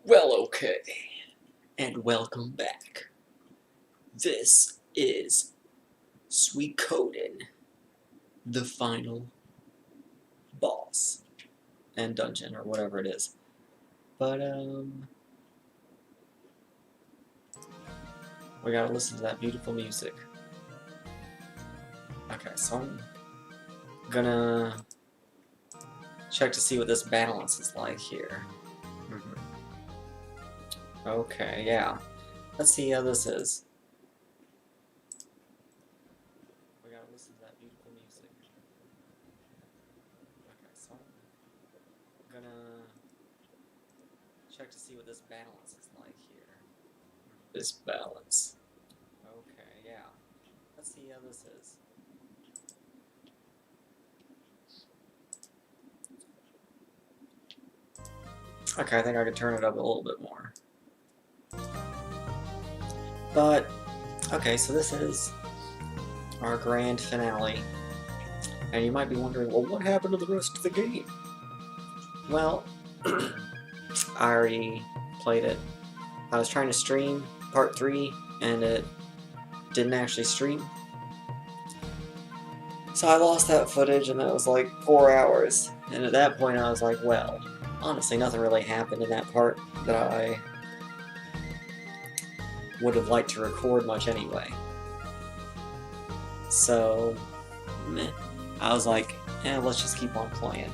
Well, okay, and welcome back. This is Suikoden, the final boss and dungeon, or whatever it is. But, we gotta listen to that beautiful music. Okay, so I'm gonna check to see what this balance is like here. Okay, yeah. Let's see how this is. We gotta listen to that beautiful music. Okay, so I'm gonna check to see what this balance is like here. This balance. Okay, yeah. Let's see how this is. Okay, I think I could turn it up a little bit more. But, okay, so this is our grand finale. And you might be wondering, well, what happened to the rest of the game? Well, I already played it. I was trying to stream part 3, and it didn't actually stream. So I lost that footage, and that was like 4 hours. And at that point, I was like, well, honestly, nothing really happened in that part that I would have liked to record much anyway. So, meh. I was like, yeah, let's just keep on playing.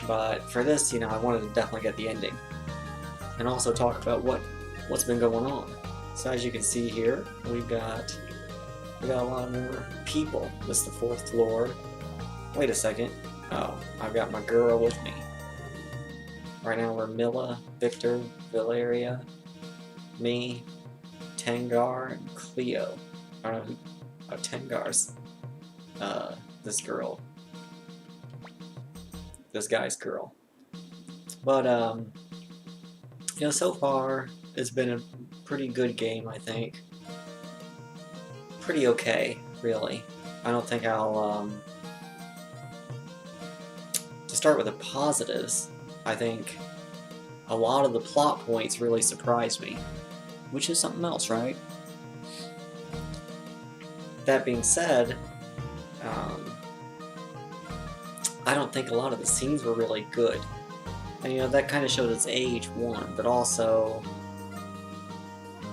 But for this, I wanted to definitely get the ending. And also talk about what's been going on. So as you can see here, we got a lot more people. This is the 4th floor. Wait a second. Oh, I've got my girl with me. Right now we're Milla, Victor, Valeria, me, Tengar, and Cleo. I don't know who... Oh, Tengar's... this girl. This guy's girl. But, so far, it's been a pretty good game, I think. Pretty okay, really. I don't think I'll, to start with the positives, I think a lot of the plot points really surprised me. Which is something else, right? That being said, I don't think a lot of the scenes were really good. And that kind of showed its age, one, but also,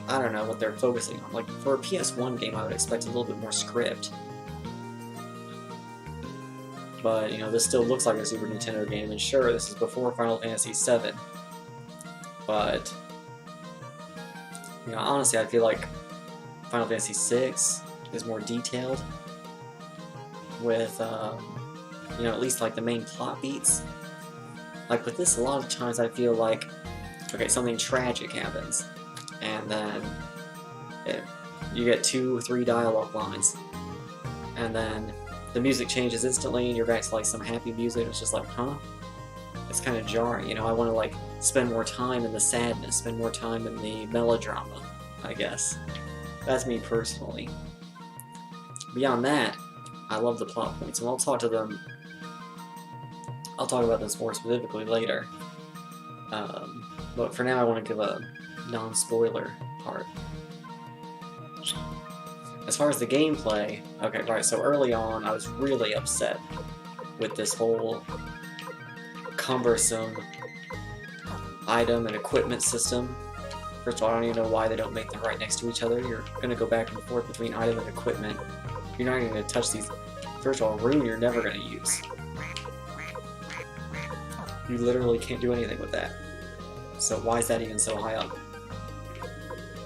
I don't know what they're focusing on. Like, for a PS1 game, I would expect a little bit more script. But, this still looks like a Super Nintendo game, and sure, this is before Final Fantasy VII. But, honestly, I feel like Final Fantasy VI is more detailed with, at least like the main plot beats. Like with this, a lot of times I feel like, okay, something tragic happens, and then you get 2 or 3 dialogue lines, and then the music changes instantly, and you're back to like some happy music. It's just like, huh? It's kind of jarring, I want to like spend more time in the sadness, spend more time in the melodrama, I guess. That's me personally. Beyond that, I love the plot points, and I'll talk about this more specifically later. But for now, I want to give a non-spoiler part. As far as the gameplay, okay, right, so early on, I was really upset with this whole cumbersome item and equipment system. First of all, I don't even know why they don't make them right next to each other. You're going to go back and forth between item and equipment. You're not even going to touch these. First of all, rune you're never going to use. You literally can't do anything with that. So why is that even so high up?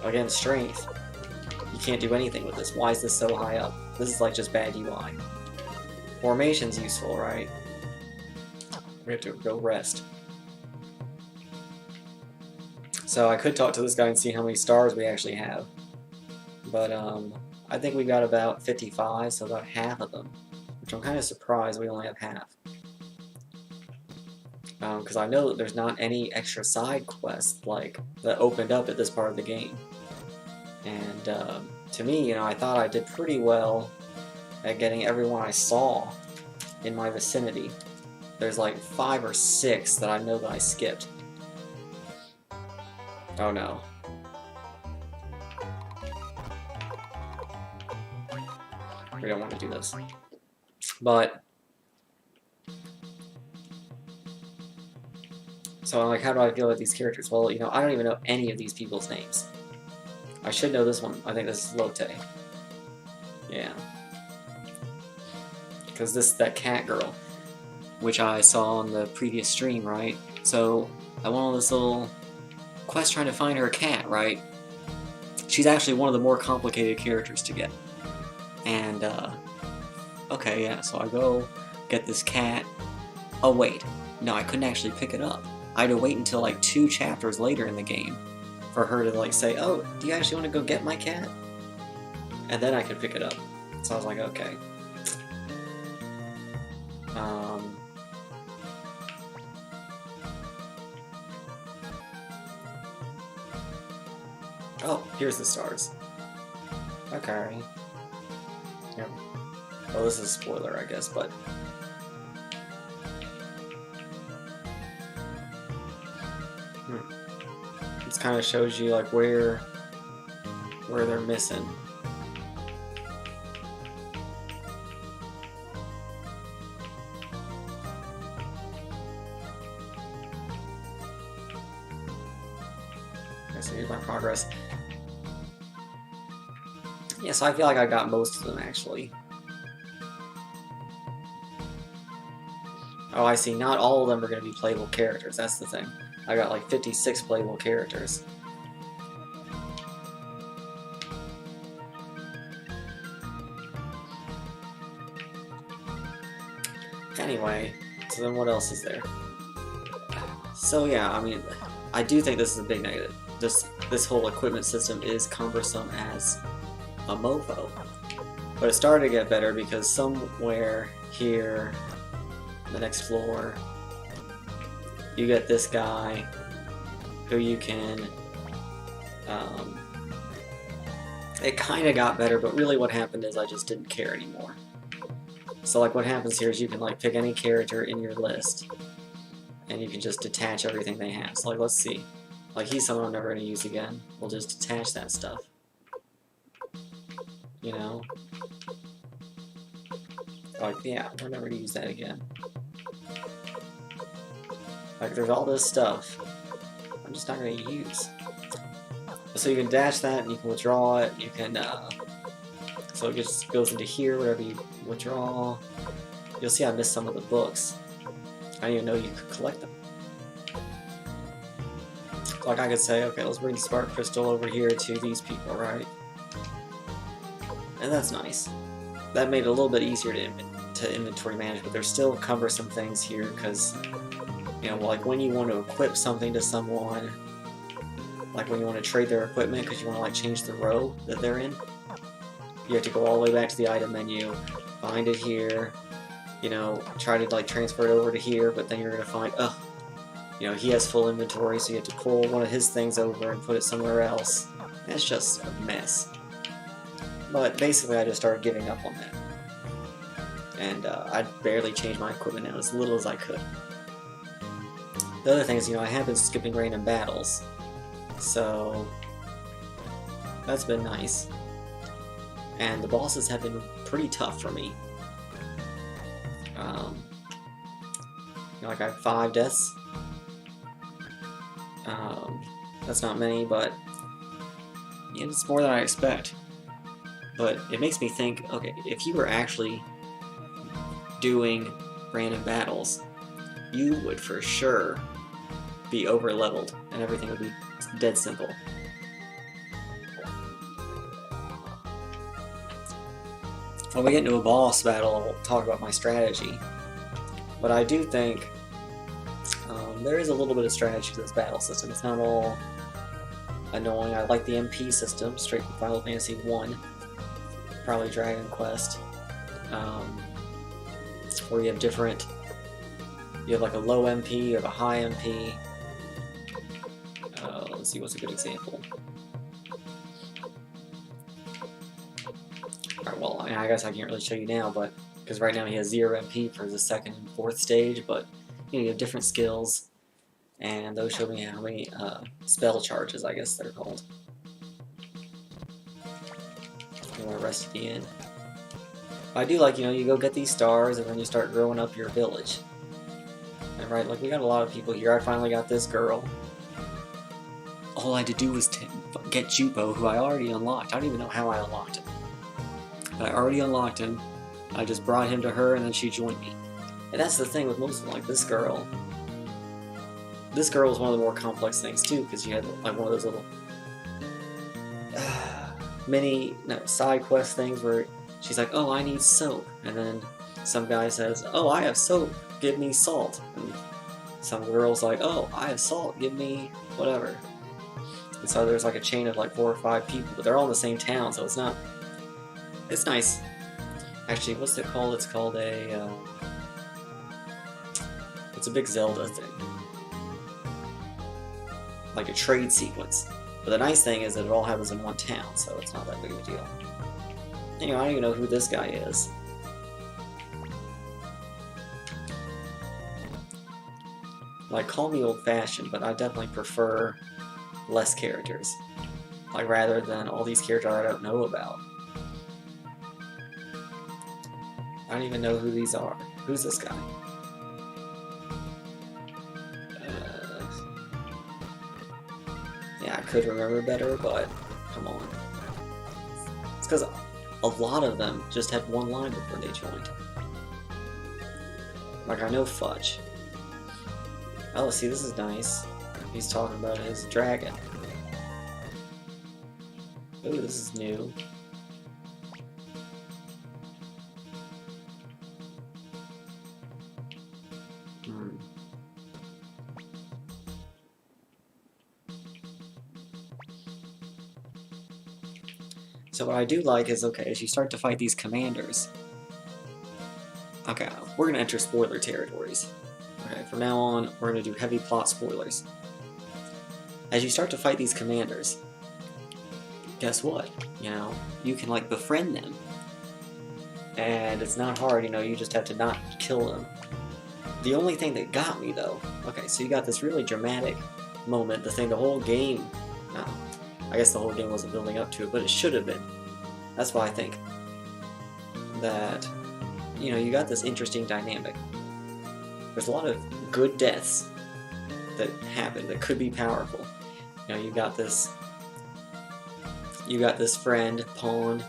Again, strength. You can't do anything with this. Why is this so high up? This is like just bad UI. Formation's useful, right? We have to go rest. So I could talk to this guy and see how many stars we actually have. But I think we got about 55, so about half of them. Which I'm kind of surprised we only have half. Because I know that there's not any extra side quests like that opened up at this part of the game. And to me, I thought I did pretty well at getting everyone I saw in my vicinity. There's like 5 or 6 that I know that I skipped. Oh no. We don't want to do this. But so like, how do I feel about these characters? Well, you know, I don't even know any of these people's names. I should know this one. I think this is Lotte. Yeah. Because this is that cat girl, which I saw on the previous stream, right? So I went on this little quest trying to find her cat, right? She's actually one of the more complicated characters to get. And, okay, yeah, so I go get this cat. Oh, wait. No, I couldn't actually pick it up. I had to wait until, like, 2 chapters later in the game for her to, like, say, oh, do you actually want to go get my cat? And then I could pick it up. So I was like, okay. Oh, here's the stars. Okay. Yeah. Well, this is a spoiler, I guess, but... This kind of shows you, like, where they're missing. Okay, so here's my progress. Yeah, so I feel like I got most of them, actually. Oh, I see. Not all of them are going to be playable characters. That's the thing. I got like 56 playable characters. Anyway, so then what else is there? So yeah, I mean, I do think this is a big negative. This whole equipment system is cumbersome as a mofo. But it started to get better because somewhere here, the next floor, you get this guy who you can, it kind of got better, but really what happened is I just didn't care anymore. So like what happens here is you can like pick any character in your list and you can just detach everything they have. So like let's see, like he's someone I'm never going to use again. We'll just detach that stuff. You know? Like, yeah, we're never going to use that again. Like, there's all this stuff I'm just not going to use. So you can dash that, and you can withdraw it, you can, so it just goes into here, whatever you withdraw. You'll see I missed some of the books. I didn't even know you could collect them. Like, I could say, okay, let's bring the Spark Crystal over here to these people, right? And that's nice. That made it a little bit easier to inventory manage, but there's still cumbersome things here, because, you know, like when you want to equip something to someone, like when you want to trade their equipment because you want to like change the row that they're in, you have to go all the way back to the item menu, find it here, you know, try to like transfer it over to here, but then you're going to find, you know, he has full inventory, so you have to pull one of his things over and put it somewhere else. That's just a mess. But basically I just started giving up on that. And I barely changed my equipment now, as little as I could. The other thing is, you know, I have been skipping random battles, so that's been nice. And the bosses have been pretty tough for me. You know, like I have 5 deaths. That's not many, but yeah, it's more than I expect. But it makes me think, okay, if you were actually doing random battles, you would for sure be over-leveled, and everything would be dead simple. When we get into a boss battle, I'll talk about my strategy. But I do think there is a little bit of strategy to this battle system. It's not all annoying. I like the MP system, straight from Final Fantasy 1. Probably Dragon Quest, where you have different, you have like a low MP, you have a high MP. Let's see, what's a good example? Alright, well, I guess I can't really show you now, but, because right now he has 0 MP for the 2nd and 4th stage, but, you know, you have different skills. and those show me how many spell charges, I guess they're called. You want to rest at the end. I do like, you go get these stars, and then you start growing up your village. And right, like, we got a lot of people here. I finally got this girl. All I had to do was get Jupo, who I already unlocked. I don't even know how I unlocked him. But I already unlocked him. I just brought him to her, and then she joined me. And that's the thing with most of them, like, this girl. This girl was one of the more complex things, too, because you had, like, one of those little side quest things where she's like, oh, I need soap. And then some guy says, oh, I have soap, give me salt. And some girl's like, oh, I have salt, give me whatever. And so there's like a chain of like 4 or 5 people, but they're all in the same town, so it's not... It's nice. Actually, what's it called? It's called a... It's a big Zelda thing. Like a trade sequence. But the nice thing is that it all happens in one town, so it's not that big of a deal. Anyway, I don't even know who this guy is. Like, call me old-fashioned, but I definitely prefer less characters. Like, rather than all these characters I don't know about. I don't even know who these are. Who's this guy? Yeah, I could remember better, but come on. It's because a lot of them just had one line before they joined. Like, I know Fudge. Oh, see, this is nice. He's talking about his dragon. Ooh, this is new. So what I do like is, okay, as you start to fight these commanders... Okay, we're going to enter spoiler territories. Okay, from now on, we're going to do heavy plot spoilers. As you start to fight these commanders, guess what? You can, like, befriend them. And it's not hard, you just have to not kill them. The only thing that got me, though... Okay, so you got this really dramatic moment, the whole game... I guess the whole game wasn't building up to it, but it should have been. That's why I think that, you got this interesting dynamic. There's a lot of good deaths that happen that could be powerful. You got this friend, Pawn,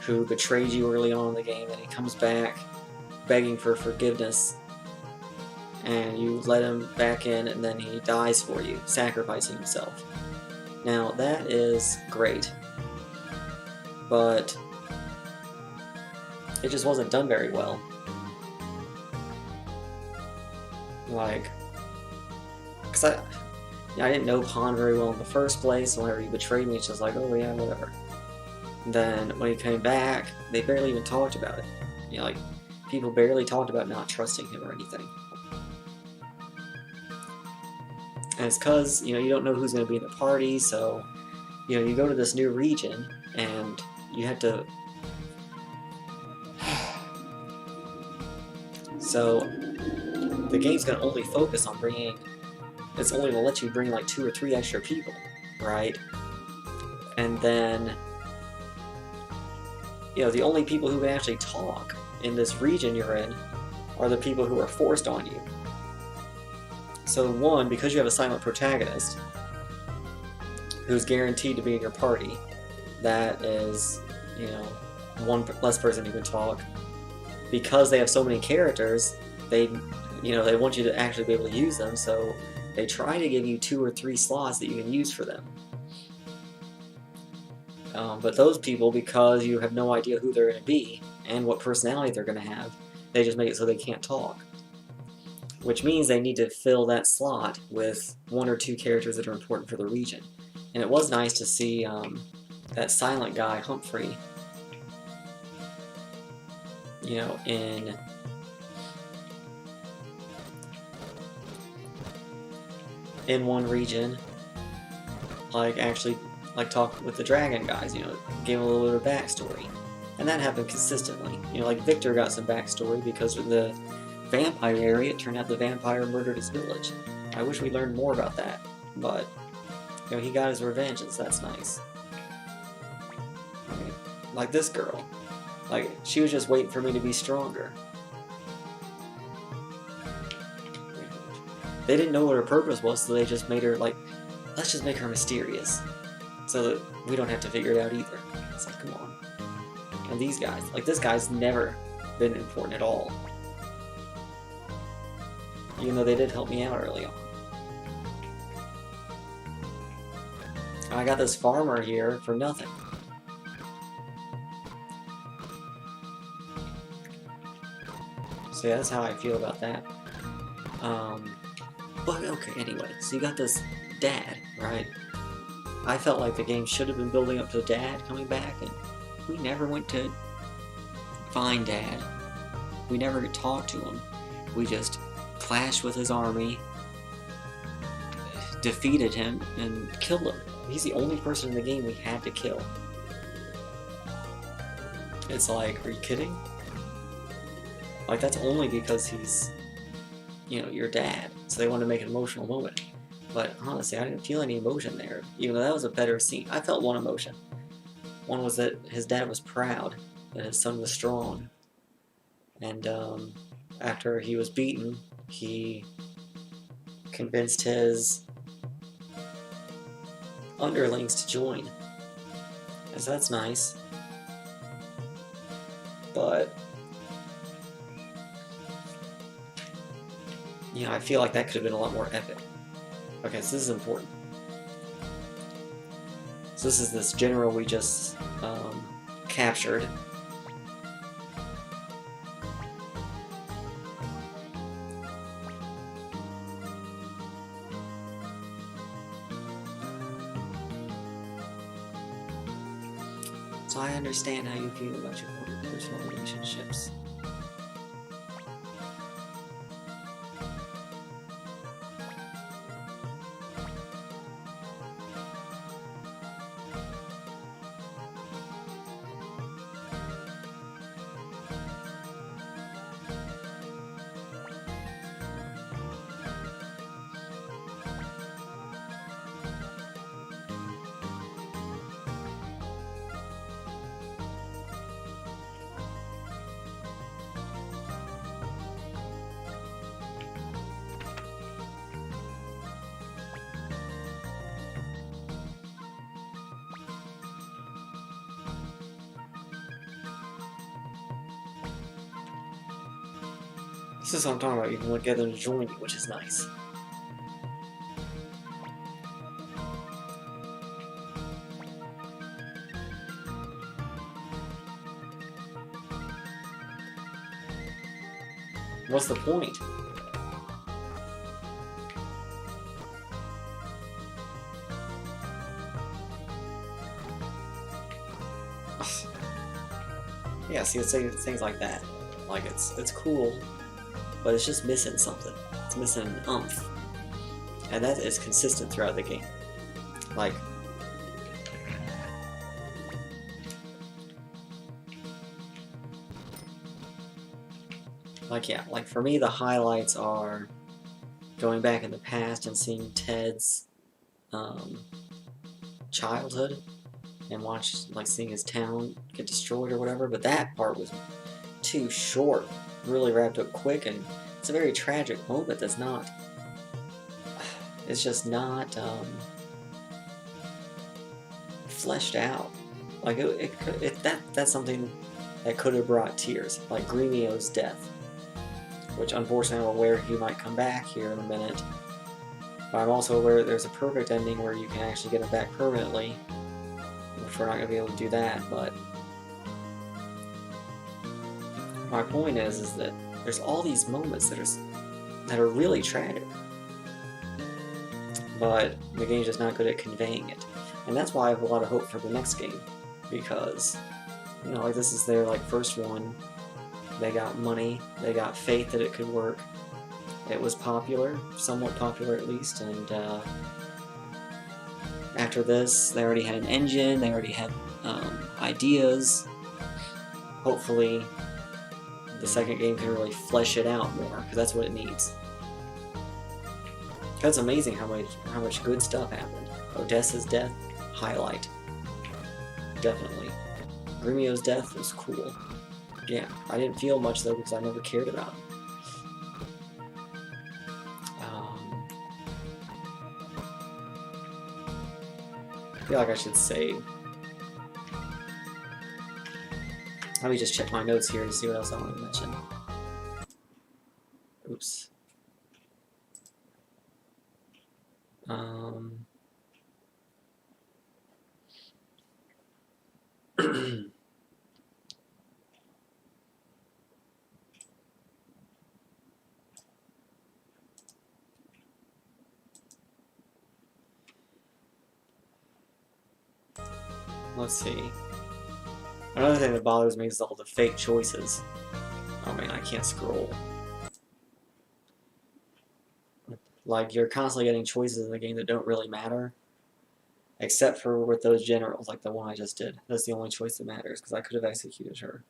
who betrayed you early on in the game, and he comes back begging for forgiveness, and you let him back in, and then he dies for you, sacrificing himself. Now, that is great, but it just wasn't done very well. Like, because I didn't know Pawn very well in the first place, so whenever he betrayed me, it's just like, oh yeah, whatever. And then when he came back, they barely even talked about it. Like, people barely talked about not trusting him or anything. And it's because, you don't know who's going to be in the party, so, you go to this new region, and you have to... So, the game's going to only focus on bringing... It's only going to let you bring, like, 2 or 3 extra people, right? And then... the only people who can actually talk in this region you're in are the people who are forced on you. So one, because you have a silent protagonist who's guaranteed to be in your party, that is, one less person who can talk. Because they have so many characters, they want you to actually be able to use them, so they try to give you 2 or 3 slots that you can use for them. But those people, because you have no idea who they're going to be and what personality they're going to have, they just make it so they can't talk. Which means they need to fill that slot with 1 or 2 characters that are important for the region. And it was nice to see that silent guy, Humphrey, in one region, actually talk with the dragon guys, gave him a little bit of backstory. And that happened consistently. Like Victor got some backstory because of the vampire area. It turned out the vampire murdered his village. I wish we learned more about that, but you know, he got his revenge, and that's nice. I mean, like this girl, like she was just waiting for me to be stronger. They didn't know what her purpose was, so they just made her like, let's just make her mysterious, so that we don't have to figure it out either. It's like, come on. And these guys, like this guy's never been important at all, even though they did help me out early on. I got this farmer here for nothing. So yeah, that's how I feel about that. But okay, anyway, so you got this dad, right? I felt like the game should have been building up to Dad coming back, and we never went to find Dad. We never talked to him. We just clashed with his army, defeated him, and killed him. He's the only person in the game we had to kill. It's like, are you kidding? Like, that's only because he's, you know, your dad. So they wanted to make an emotional moment. But honestly, I didn't feel any emotion there, even though that was a better scene. I felt one emotion. One was that his dad was proud that his son was strong. And after he was beaten, he convinced his underlings to join. And so that's nice. But you know, I feel like that could have been a lot more epic. Okay, so this is important. So this is this general we just captured. So I understand how you feel about your personal relationships. This is what I'm talking about. You can get them to join you, which is nice. What's the point? Yeah, see, it's things like that. Like, it's cool, but it's just missing something. It's missing an umph. And that is consistent throughout the game. Like, yeah, like for me the highlights are going back in the past and seeing Ted's childhood and seeing his town get destroyed or whatever, but that part was too short, really wrapped up quick, and it's a very tragic moment that's not, it's just not fleshed out. Like that's something that could have brought tears, like Gremio's death, which unfortunately I'm aware he might come back here in a minute, but I'm also aware that there's a perfect ending where you can actually get him back permanently, which we're not going to be able to do that, but my point is that there's all these moments that are really tragic, but the game's just not good at conveying it. And that's why I have a lot of hope for the next game, because, you know, like this is their first one. They got money, they got faith that it could work. It was popular, somewhat popular at least, and after this, they already had an engine, they already had ideas. Hopefully, the second game can really flesh it out more, because that's what it needs. That's amazing how much good stuff happened. Odessa's death, highlight. Definitely. Grumio's death was cool. Yeah, I didn't feel much though because I never cared about him. I feel like I should save. Let me just check my notes here to see what else I want to mention. Oops. Let's see. Another thing that bothers me is all the fake choices. Oh man, I can't scroll. Like, you're constantly getting choices in the game that don't really matter. Except for with those generals, like the one I just did. That's the only choice that matters, because I could have executed her.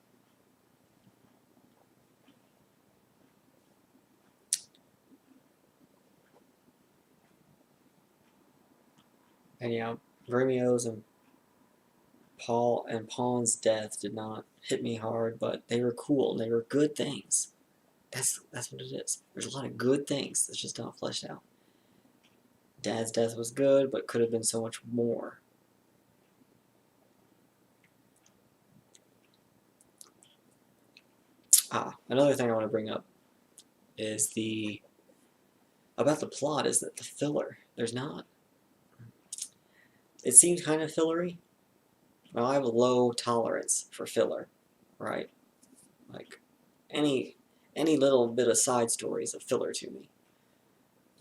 And yeah, Grumio's and Pawn's death did not hit me hard, but they were cool. They were good things. That's what it is. There's a lot of good things that's just not fleshed out. Dad's death was good, but could have been so much more. Another thing I want to bring up is about the plot is that the filler. There's not. It seems kind of fillery. Well, I have a low tolerance for filler, right? Like any little bit of side story is a filler to me.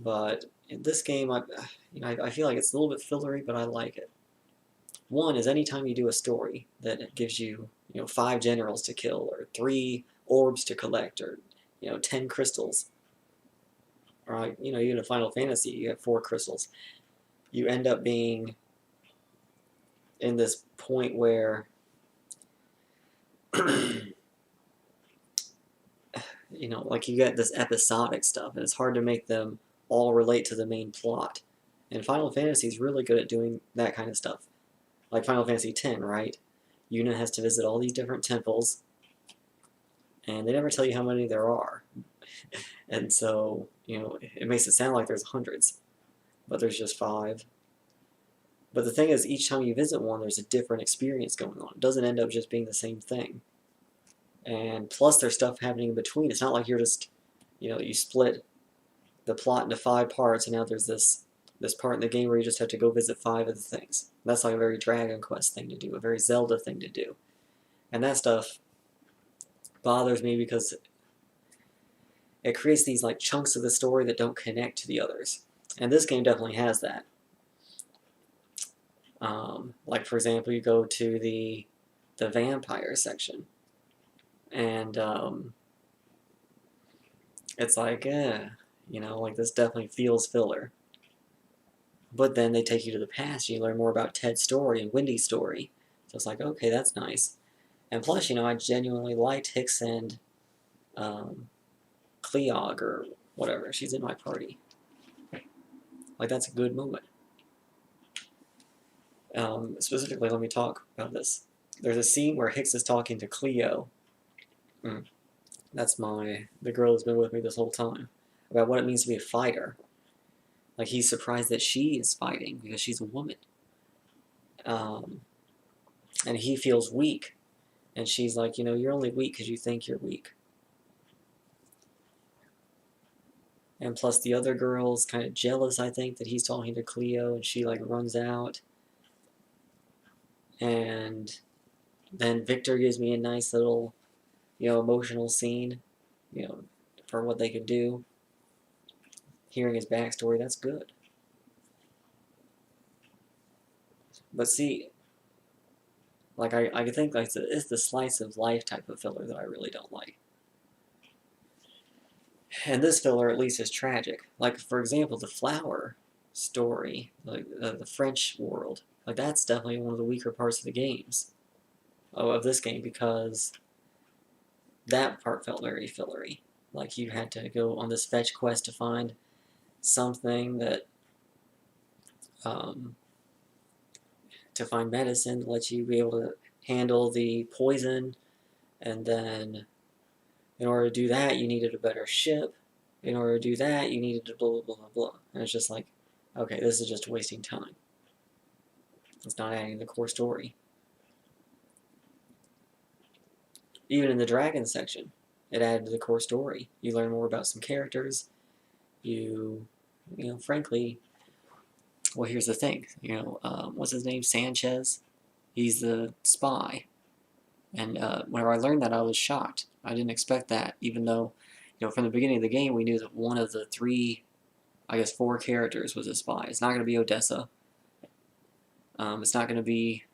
But in this game, I feel like it's a little bit fillery, but I like it. One is anytime you do a story that gives you, 5 generals to kill, or 3 orbs to collect, or 10 crystals. Right? Even in Final Fantasy, you have 4 crystals. You end up being in this point where like you get this episodic stuff, and it's hard to make them all relate to the main plot. And Final Fantasy is really good at doing that kind of stuff. Like Final Fantasy X, right? Yuna has to visit all these different temples, and they never tell you how many there are. And so, it makes it sound like there's hundreds, but there's just 5. But the thing is, each time you visit one, there's a different experience going on. It doesn't end up just being the same thing. And plus, there's stuff happening in between. It's not like you're just, you split the plot into 5 parts, and now there's this part in the game where you just have to go visit 5 of the things. That's like a very Dragon Quest thing to do, a very Zelda thing to do. And that stuff bothers me because it creates these like chunks of the story that don't connect to the others. And this game definitely has that. Like, for example, you go to the vampire section, and it's like, like this definitely feels filler. But then they take you to the past, and you learn more about Ted's story and Wendy's story. So it's like, okay, that's nice. And plus, I genuinely liked Hicks and Cleog, or whatever. She's in my party. Like, that's a good moment. Specifically, let me talk about this. There's a scene where Hicks is talking to Cleo. That's the girl who's been with me this whole time. About what it means to be a fighter. Like, he's surprised that she is fighting because she's a woman. And he feels weak. And she's like, you're only weak because you think you're weak. And plus the other girl's kind of jealous, I think, that he's talking to Cleo, and she like runs out. And then Victor gives me a nice little, emotional scene, for what they could do. Hearing his backstory, that's good. But see, like I think like it's the slice of life type of filler that I really don't like. And this filler at least is tragic. Like, for example, the flower story, like the French world, like that's definitely one of the weaker parts of the games, of this game, because that part felt very fillery. Like, you had to go on this fetch quest to find something that to find medicine to let you be able to handle the poison, and then in order to do that you needed a better ship. In order to do that you needed to blah blah blah blah. And it's just like, okay, this is just wasting time. It's not adding the core story. Even in the dragon section, it added to the core story. You learn more about some characters. You know, frankly, well, here's the thing. You know, what's his name? Sanchez. He's the spy. And whenever I learned that, I was shocked. I didn't expect that, even though, you know, from the beginning of the game, we knew that one of the three, I guess 4 characters was a spy. It's not going to be Odessa. It's not going to be,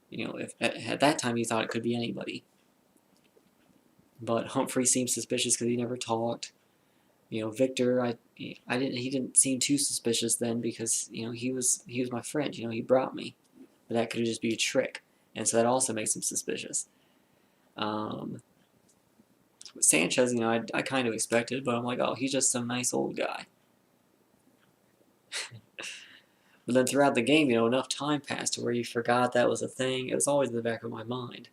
you know, if at that time you thought it could be anybody. But Humphrey seemed suspicious because he never talked. You know, Victor, he didn't seem too suspicious then because, you know, he was my friend. You know, he brought me, but that could just be a trick, and so that also makes him suspicious. Sanchez, you know, I kind of expected, but I'm like, oh, he's just some nice old guy. But then throughout the game, you know, enough time passed to where you forgot that was a thing. It was always in the back of my mind.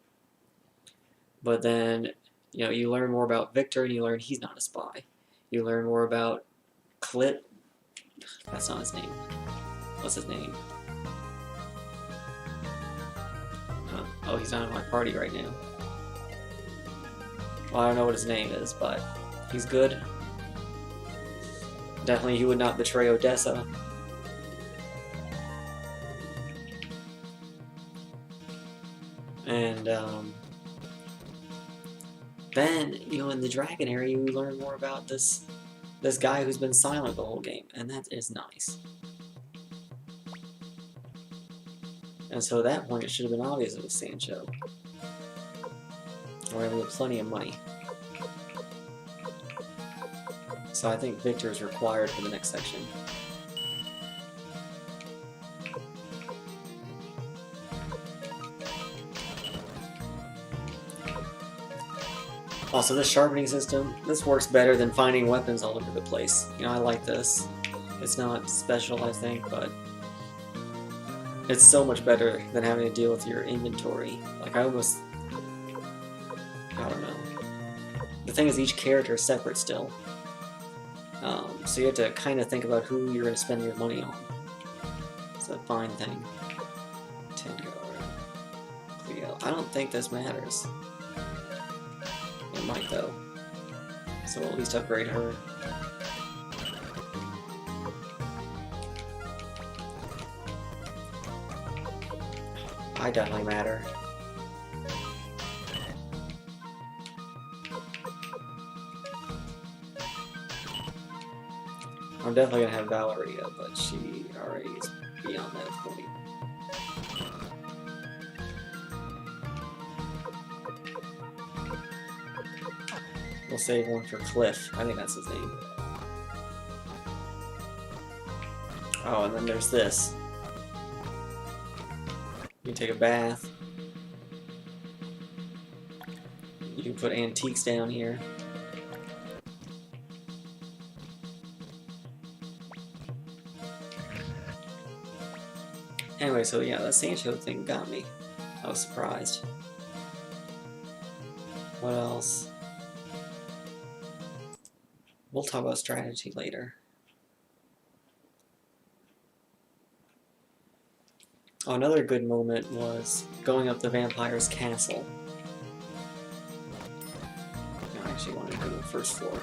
But then, you know, you learn more about Victor, and you learn he's not a spy. You learn more about Clip. That's not his name. What's his name? Oh, he's not in my party right now. Well, I don't know what his name is, but he's good. Definitely he would not betray Odessa. And then, you know, in the dragon area, we learn more about this guy who's been silent the whole game, and that is nice. And so at that point, it should have been obvious it was Sancho. Or we have plenty of money. So I think Victor is required for the next section. Also, this sharpening system, this works better than finding weapons all over the place. You know, I like this. It's not special, I think, but it's so much better than having to deal with your inventory. Like, I don't know. The thing is, each character is separate still. So you have to kind of think about who you're going to spend your money on. It's a fine thing. Tango. Cleo. I don't think this matters. It might, though. So we'll at least upgrade her. I definitely matter. I'm definitely gonna have Valeria, but she already is beyond that point. We'll save one for Cliff. I think that's his name. Oh, and then there's this. You can take a bath. You can put antiques down here. Anyway, so yeah, that Sancho thing got me. I was surprised. What else? We'll talk about strategy later. Oh, another good moment was going up the vampire's castle. I actually wanted to go to the first floor.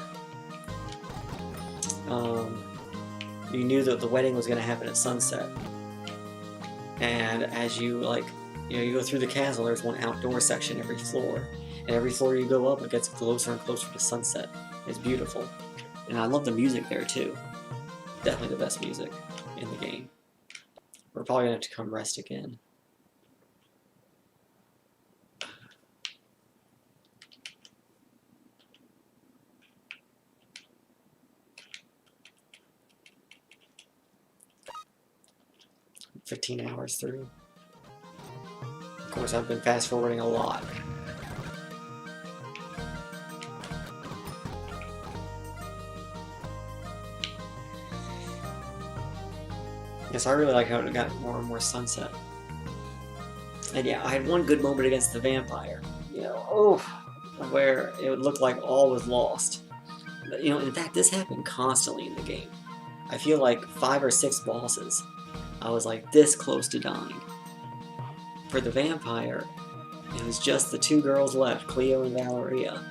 You knew that the wedding was going to happen at sunset. And as you, you go through the castle, there's one outdoor section every floor. And every floor you go up, it gets closer and closer to sunset. It's beautiful. And I love the music there, too. Definitely the best music in the game. We're probably going to have to come rest again. I'm 15 hours through. Of course, I've been fast-forwarding a lot. Yes, I really like how it got more and more sunset. And yeah, I had one good moment against the vampire. Where it looked like all was lost. But, in fact, this happened constantly in the game. I feel like 5 or 6 bosses, I was like this close to dying. For the vampire, it was just the 2 girls left, Cleo and Valeria,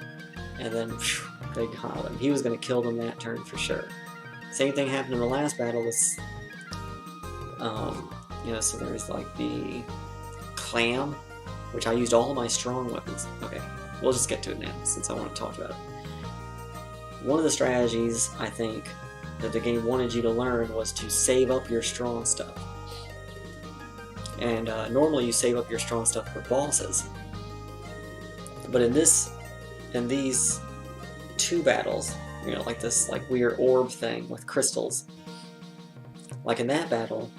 and then phew, they got him. He was going to kill them that turn for sure. Same thing happened in the last battle with, so there's like the clam, which I used all of my strong weapons. Okay, we'll just get to it now since I want to talk about it. One of the strategies, I think, that the game wanted you to learn was to save up your strong stuff. And normally you save up your strong stuff for bosses. But in these 2 battles, like this weird orb thing with crystals, like in that battle,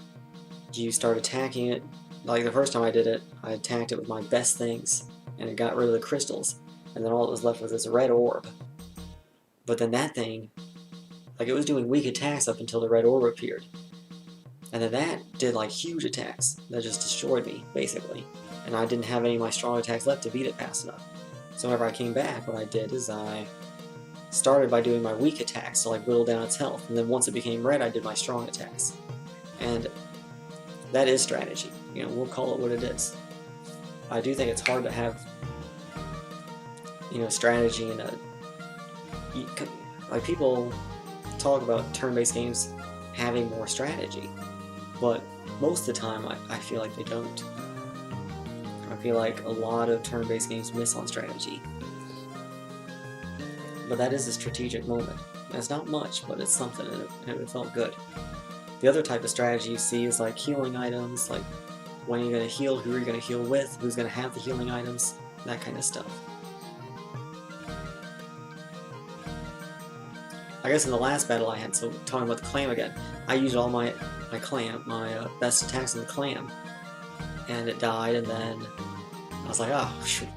you start attacking it. Like the first time I did it, I attacked it with my best things, and it got rid of the crystals, and then all that was left was this red orb. But then that thing, it was doing weak attacks up until the red orb appeared. And then that did huge attacks that just destroyed me, basically. And I didn't have any of my strong attacks left to beat it fast enough. So whenever I came back, what I did is I started by doing my weak attacks to whittle down its health, and then once it became red, I did my strong attacks. And that is strategy. We'll call it what it is. I do think it's hard to have, strategy in a... people talk about turn-based games having more strategy, but most of the time I feel like they don't. I feel like a lot of turn-based games miss on strategy. But that is a strategic moment. And it's not much, but it's something, and it felt good. The other type of strategy you see is healing items, when you're going to heal, who are you going to heal with, who's going to have the healing items, that kind of stuff. I guess in the last battle I had, so talking about the clam again, I used all my best attacks on the clam, and it died, and then I was like, oh, shoot,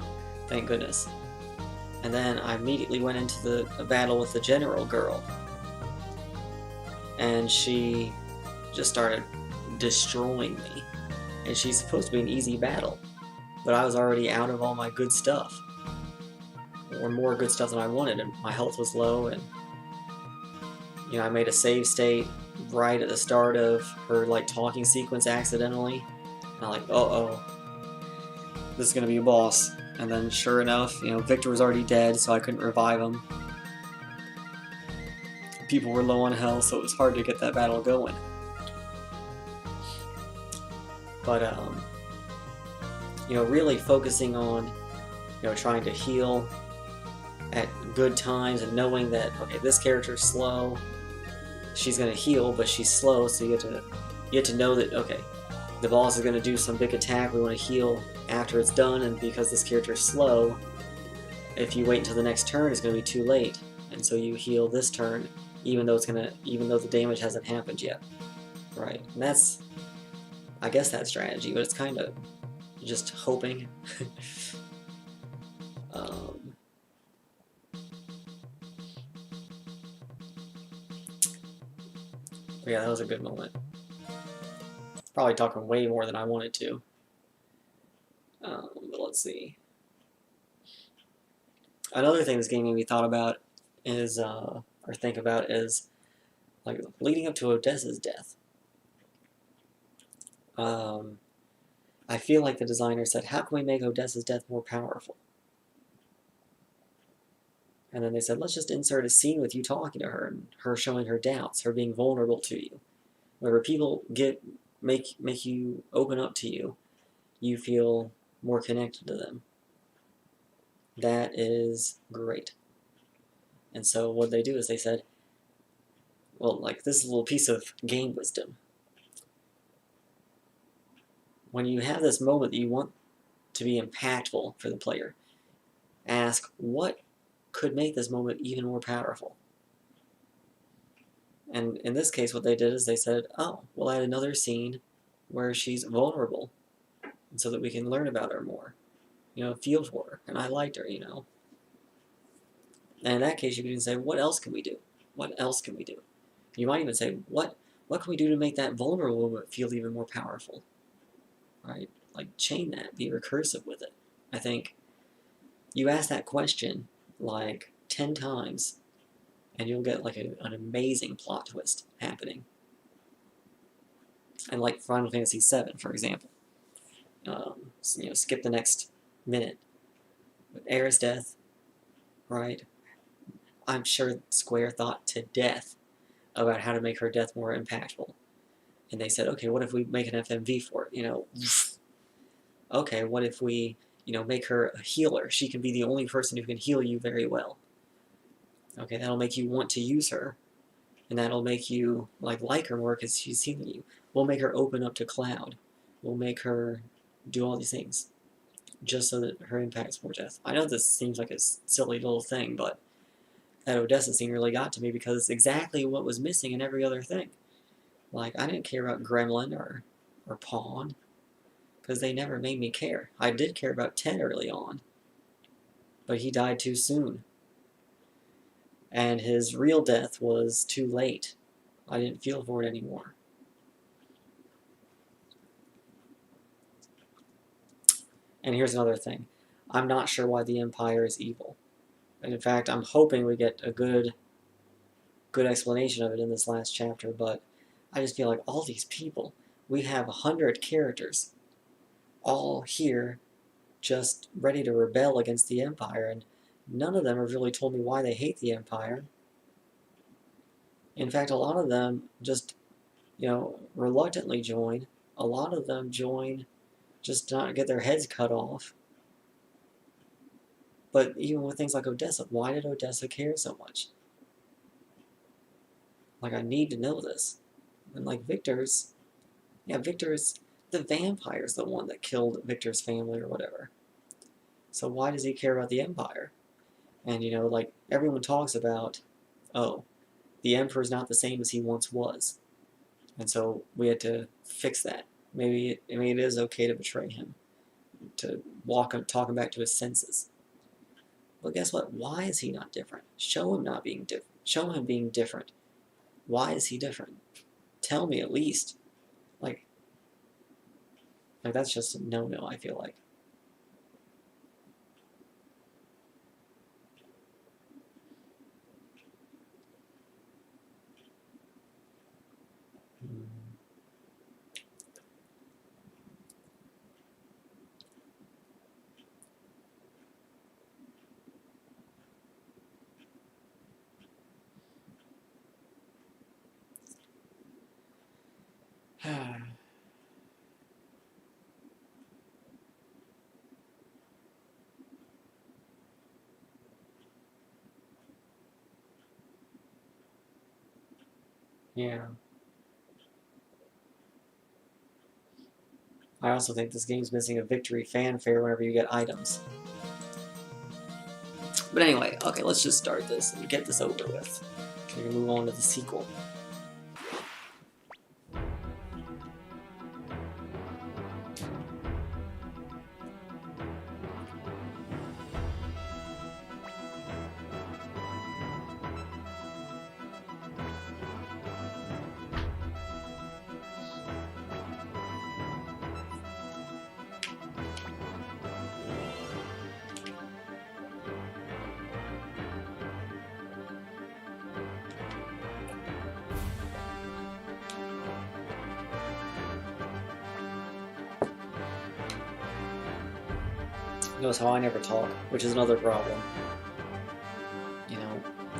thank goodness. And then I immediately went into the battle with the general girl, and she just started destroying me. And she's supposed to be an easy battle, but I was already out of all my good stuff, or more good stuff than I wanted, and my health was low, and I made a save state right at the start of her talking sequence accidentally, and I'm like, uh-oh, this is gonna be a boss. And then sure enough, Victor was already dead, so I couldn't revive him. People were low on health, so it was hard to get that battle going. But really focusing on trying to heal at good times, and knowing that, okay, this character's slow, she's gonna heal, but she's slow, so you have to know that, okay, the boss is gonna do some big attack, we want to heal after it's done, and because this character's slow, if you wait until the next turn, it's gonna be too late, and so you heal this turn, even though the damage hasn't happened yet, right? And that's, I guess, that's strategy, but it's kind of just hoping. Yeah, that was a good moment. Probably talking way more than I wanted to. But let's see. Another thing this game made me thought about is, or think about, is leading up to Odessa's death. I feel like the designer said, how can we make Odessa's death more powerful? And then they said, let's just insert a scene with you talking to her, and her showing her doubts, her being vulnerable to you. Whenever people make you open up to you, you feel more connected to them. That is great. And so what they do is they said, well, this is a little piece of game wisdom. When you have this moment that you want to be impactful for the player, ask, what could make this moment even more powerful? And in this case, what they did is they said, oh, we'll add another scene where she's vulnerable, and so that we can learn about her more. Feel for her, and I liked her, And in that case, you can say, what else can we do? What else can we do? You might even say, what what can we do to make that vulnerable but feel even more powerful? Right? Like, chain that, be recursive with it. I think you ask that question like 10 times, and you'll get like an amazing plot twist happening. And like Final Fantasy VII, for example. Skip the next minute. With Aerith's death, right? I'm sure Square thought to death about how to make her death more impactful. And they said, okay, what if we make an FMV for it? Okay, what if we, make her a healer? She can be the only person who can heal you very well. Okay, that'll make you want to use her. And that'll make you, like her more because she's healing you. We'll make her open up to Cloud. We'll make her do all these things. Just so that her impact's more death. I know this seems like a silly little thing, but that Odessa scene really got to me because it's exactly what was missing in every other thing. Like, I didn't care about Gremlin or Pawn, because they never made me care. I did care about Ted early on, but he died too soon. And his real death was too late. I didn't feel for it anymore. And here's another thing. I'm not sure why the Empire is evil. And in fact, I'm hoping we get a good explanation of it in this last chapter, but I just feel like all these people, we have 100 characters, all here just ready to rebel against the Empire, and none of them have really told me why they hate the Empire. In fact, a lot of them just, reluctantly join. A lot of them join just to not get their heads cut off. But even with things like Odessa, why did Odessa care so much? Like, I need to know this. And like Victor's, the vampire's the one that killed Victor's family or whatever. So why does he care about the Empire? And, like, everyone talks about, oh, the Emperor's not the same as he once was. And so we had to fix that. Maybe it is okay to betray him, to talk him back to his senses. But guess what? Why is he not different? Show him not being different. Show him being different. Why is he different? Tell me at least. Like that's just a no-no, I feel like. Yeah. I also think this game's missing a victory fanfare whenever you get items. But anyway, okay, let's just start this and get this over with. We can move on to the sequel. Notice how I never talk, which is another problem.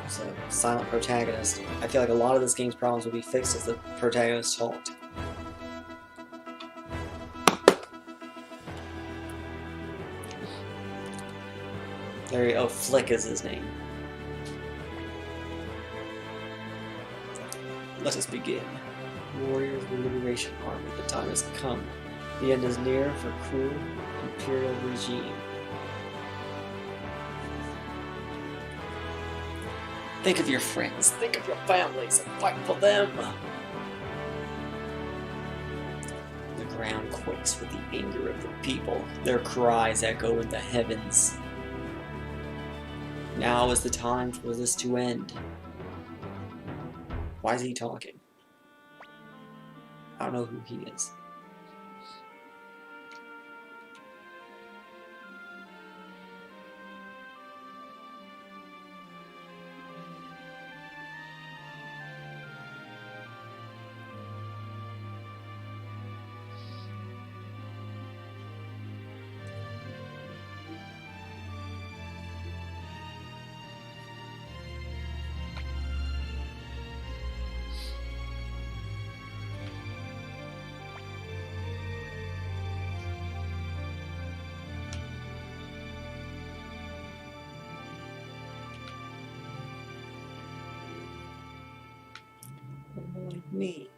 It's a silent protagonist. I feel like a lot of this game's problems would be fixed if the protagonist talked. Flick is his name. Let us begin. Warriors of the Liberation Army, the time has come. The end is near for cruel imperial regime. Think of your friends, think of your families, and fight for them! The ground quakes with the anger of the people. Their cries echo in the heavens. Now is the time for this to end. Why is he talking? I don't know who he is. Like me.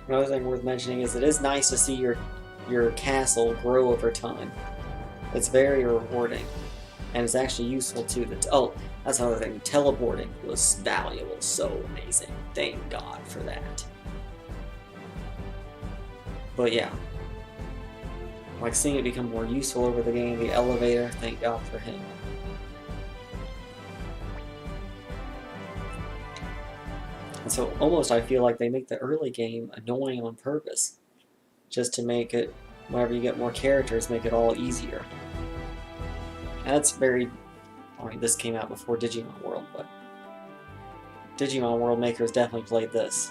Another thing worth mentioning is it is nice to see your castle grow over time. It's very rewarding, and it's actually useful too. Oh, that's another thing. Teleporting was valuable, so amazing. Thank God for that. But yeah, like seeing it become more useful over the game. The elevator, thank God for him. And so almost I feel like they make the early game annoying on purpose, just to make it, whenever you get more characters, make it all easier. And that's very, I mean, this came out before Digimon World, but Digimon World makers definitely played this.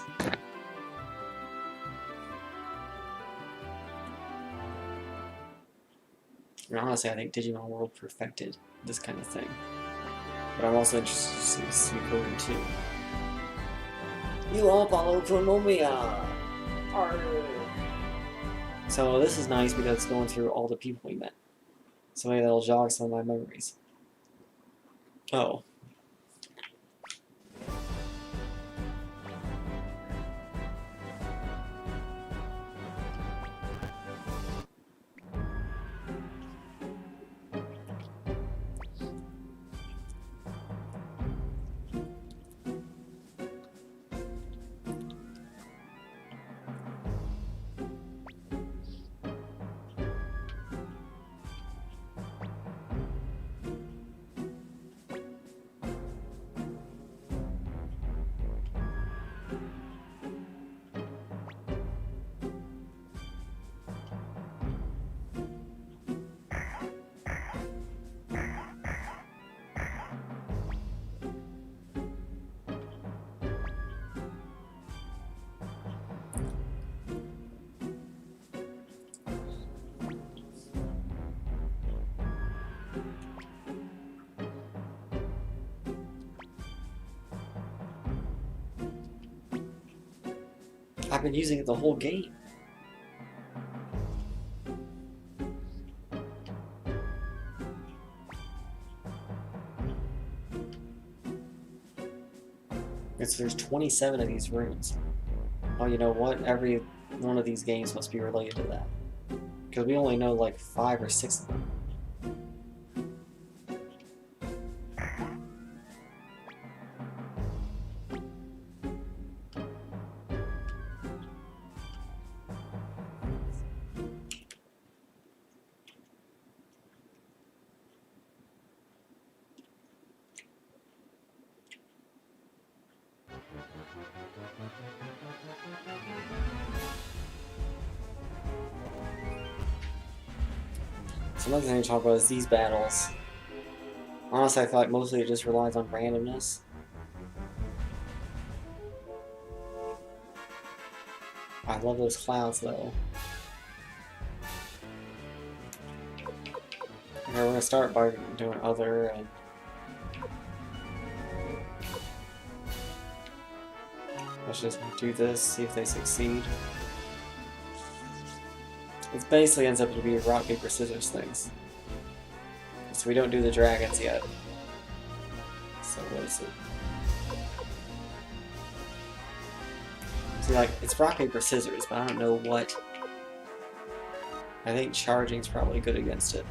And honestly, I think Digimon World perfected this kind of thing. But I'm also interested to see Suikoden too. You all follow Konomiya! So this is nice because it's going through all the people we met. So maybe that'll jog some of my memories. Oh. I've been using it the whole game. There's 27 of these rooms. Oh, you know what? Every one of these games must be related to that. Because we only know like 5 or 6 of them. So another thing to talk about is these battles. Honestly, I feel like mostly it just relies on randomness. I love those clouds though. Okay, we're gonna start by doing other and let's just do this, see if they succeed. It basically ends up to be rock, paper, scissors things. So we don't do the dragons yet. So what is it? See, like, it's rock, paper, scissors, but I don't know what. I think charging's probably good against it.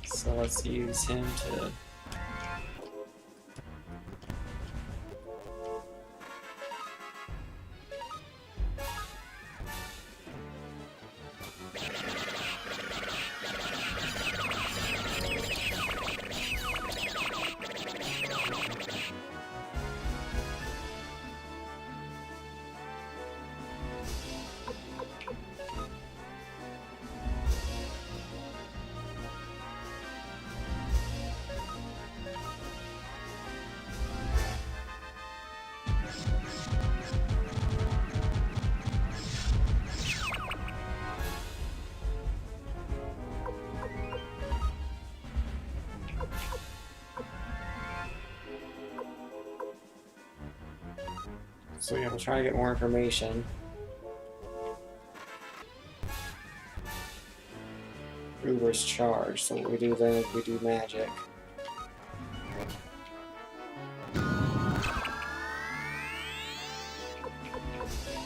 So let's use him to... So yeah, we'll try to get more information. Uber's charge. So what we do then is we do magic.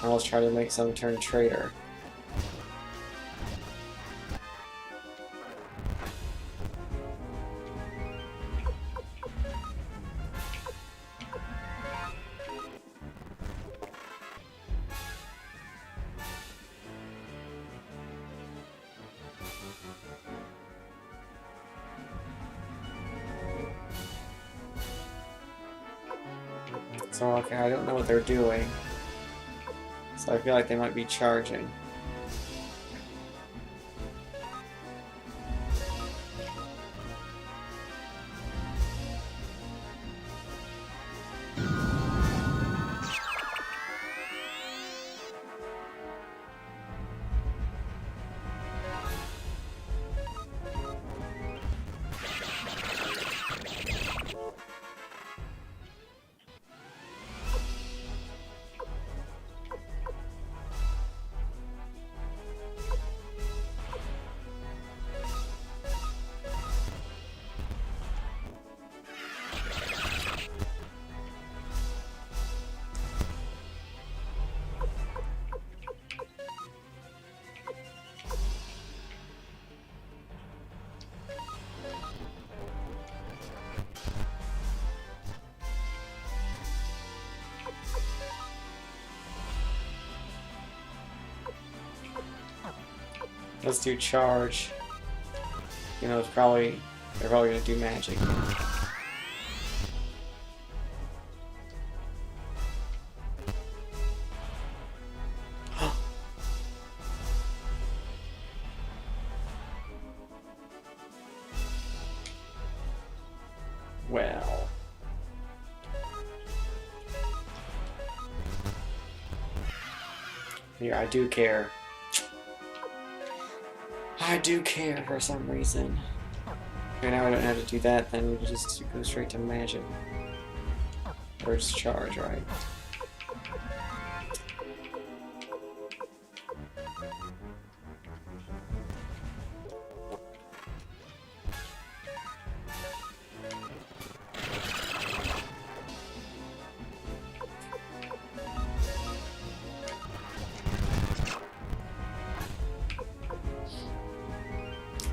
Now let's try to make some turn traitor. So, okay, I don't know what they're doing. So I feel like they might be charging. Let's do charge. You know, they're probably gonna do magic. Well. Here, I do care. I do care for some reason. Okay, now I don't have to do that, then we just go straight to magic. Or just charge, right?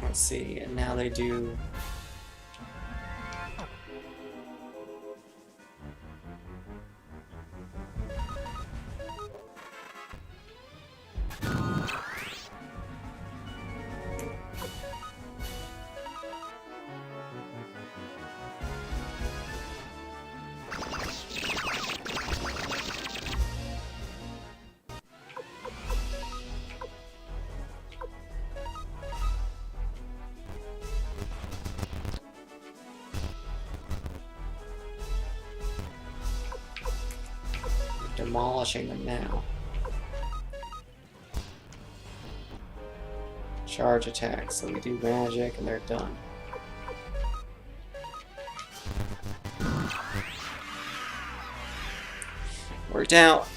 Let's see, and now they do... demolishing them now. Charge attack, so we do magic and they're done. Worked out.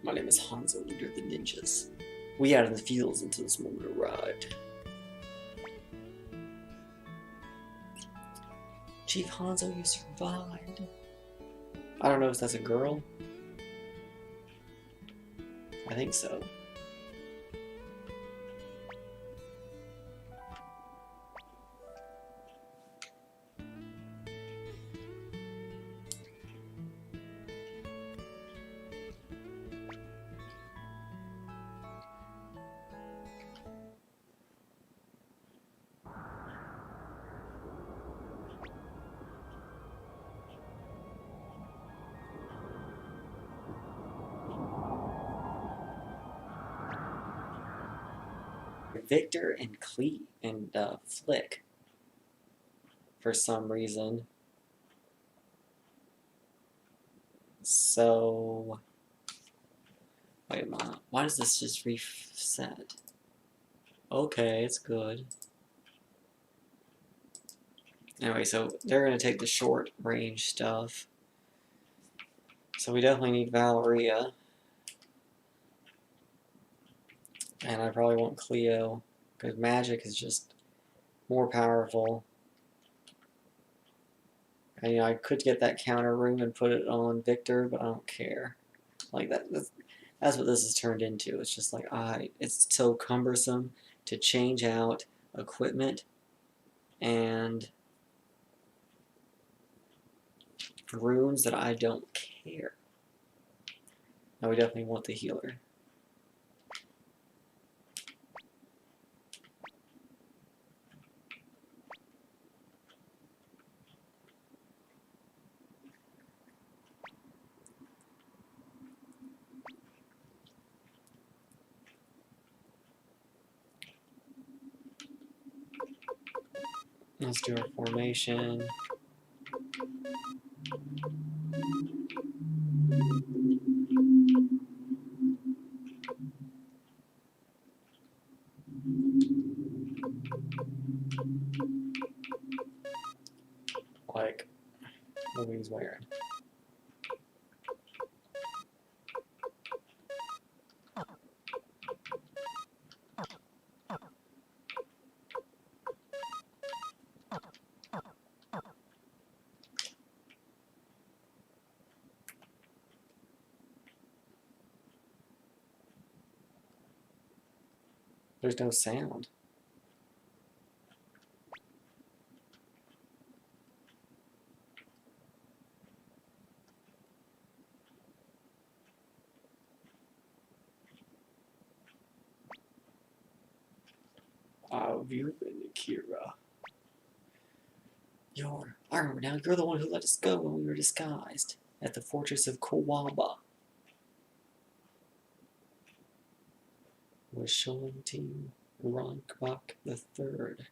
My name is Hanzo, leader of the ninjas. We out in the fields until this moment arrived. Chief Hanzo, you survived. I don't know if that's a girl. I think so. Victor and Flick, for some reason. So, wait a minute. Why does this just reset? Okay, it's good. Anyway, so they're going to take the short range stuff. So we definitely need Valeria. And I probably want Cleo, because magic is just more powerful. And, you know, I could get that counter room and put it on Victor, but I don't care. Like, that's what this has turned into. It's just like, it's so cumbersome to change out equipment and runes that I don't care. Now we definitely want the healer. Let's do our formation. Like, what he's wearing. There's no sound. You've been Kira. I remember now, you're the one who let us go when we were disguised at the fortress of Kawaba. With Sholentin Ronkbach III.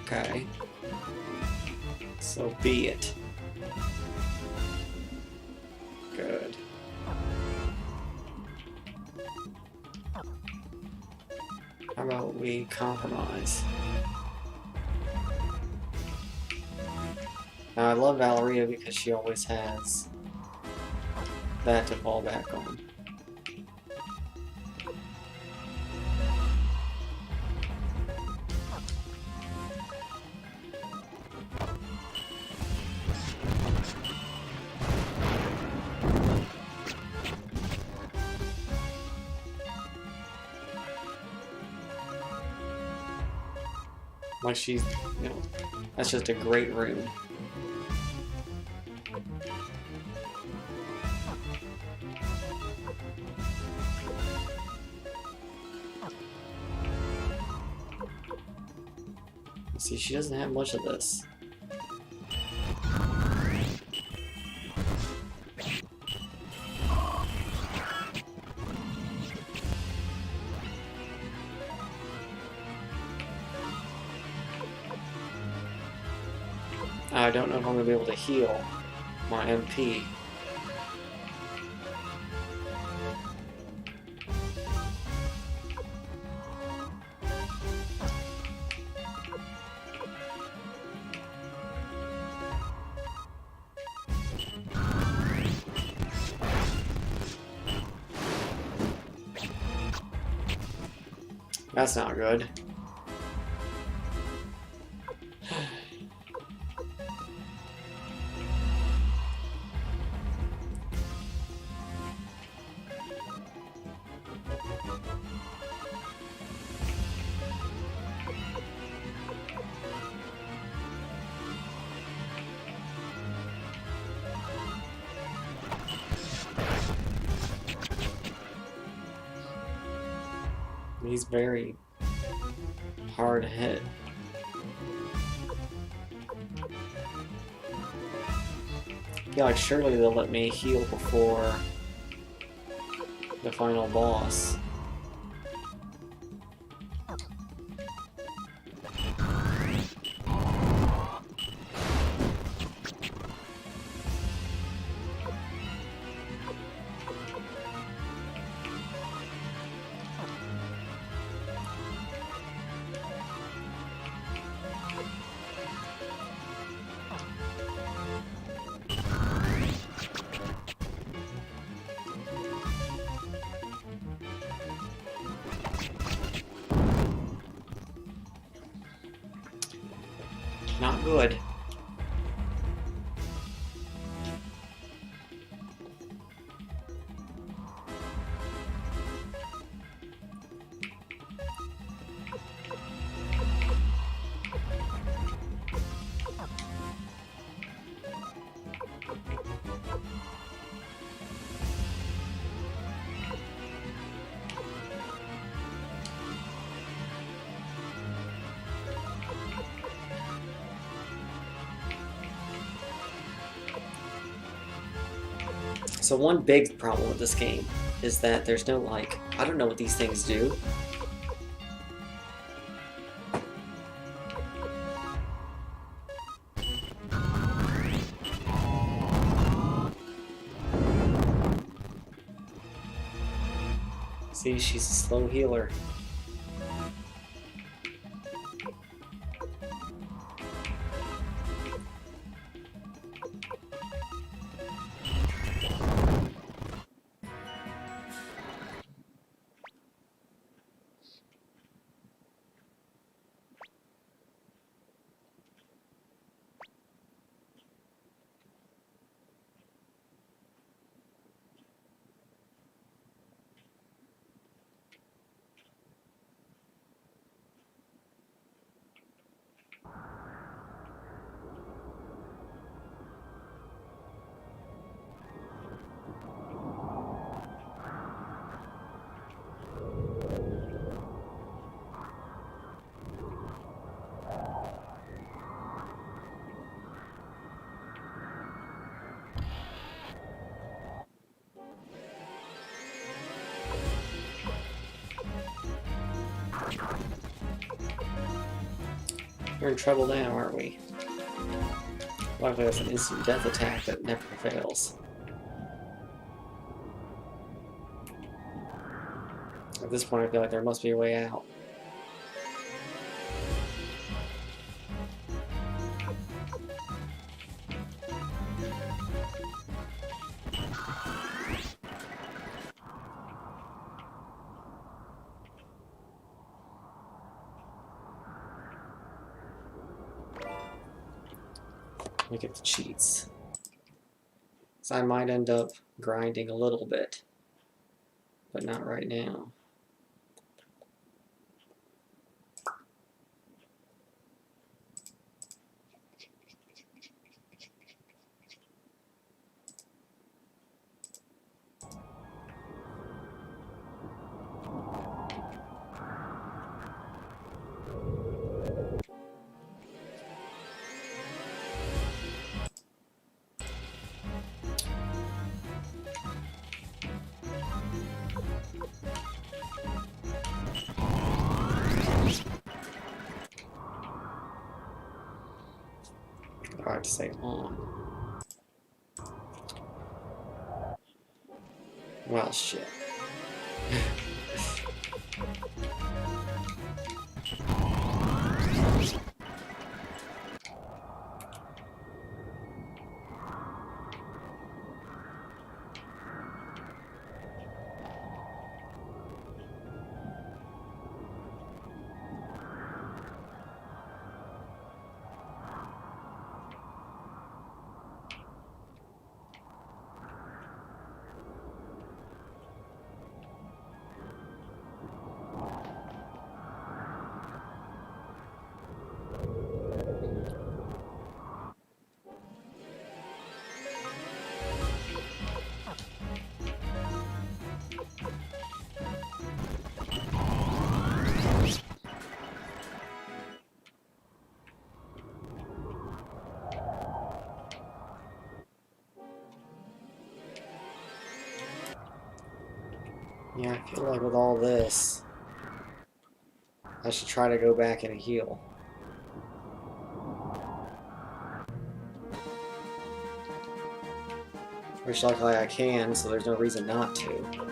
Okay. So be it. Good. How about we compromise? Now I love Valeria because she always has that to fall back on. Like she's, you know, that's just a great room. See, she doesn't have much of this. I don't know if I'm going to be able to heal my MP. That's not good. He's very hard hit. I feel like surely they'll let me heal before the final boss. Not good. So one big problem with this game is that there's no, like, I don't know what these things do. See, she's a slow healer. We're in trouble now, aren't we? Luckily, that's an instant death attack that never fails. At this point, I feel like there must be a way out. Look at the cheats. So I might end up grinding a little bit, but not right now. to say on. Well, shit. Yeah, I feel like with all this, I should try to go back and heal. Which luckily I can, so there's no reason not to.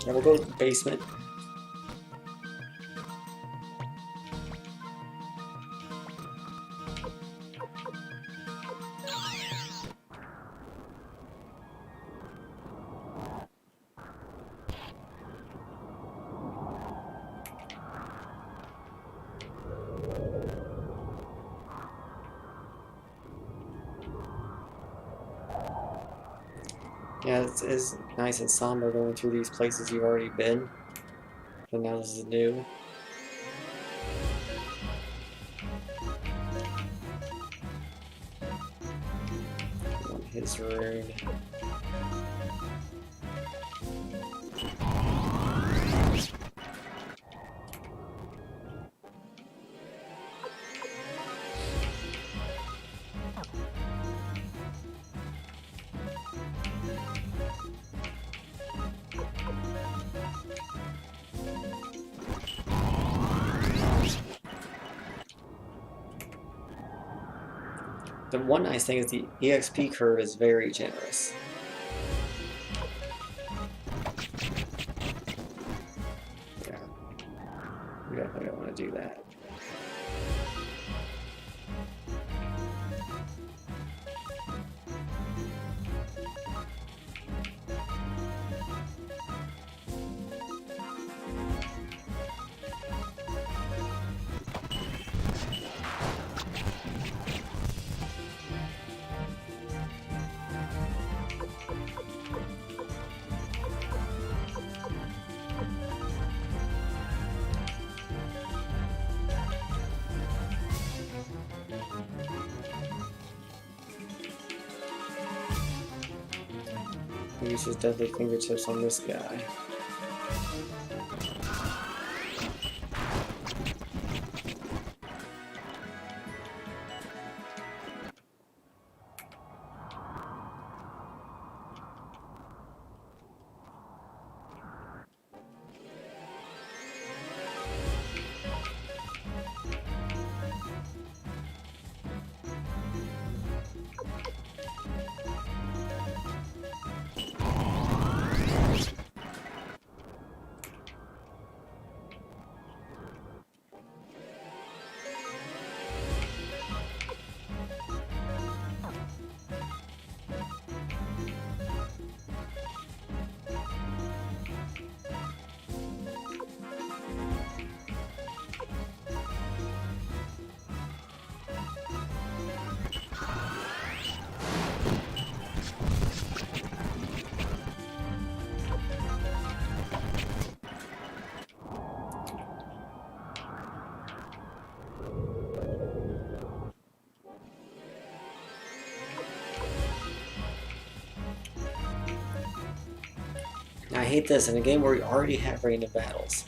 Yeah, we'll go to the basement. Yeah, it's nice and somber going through these places you've already been. But now this is new. His rune. The one nice thing is the EXP curve is very generous. Yeah, we definitely don't want to do that. Use his deadly fingertips on this guy. I hate this in a game where we already have random battles.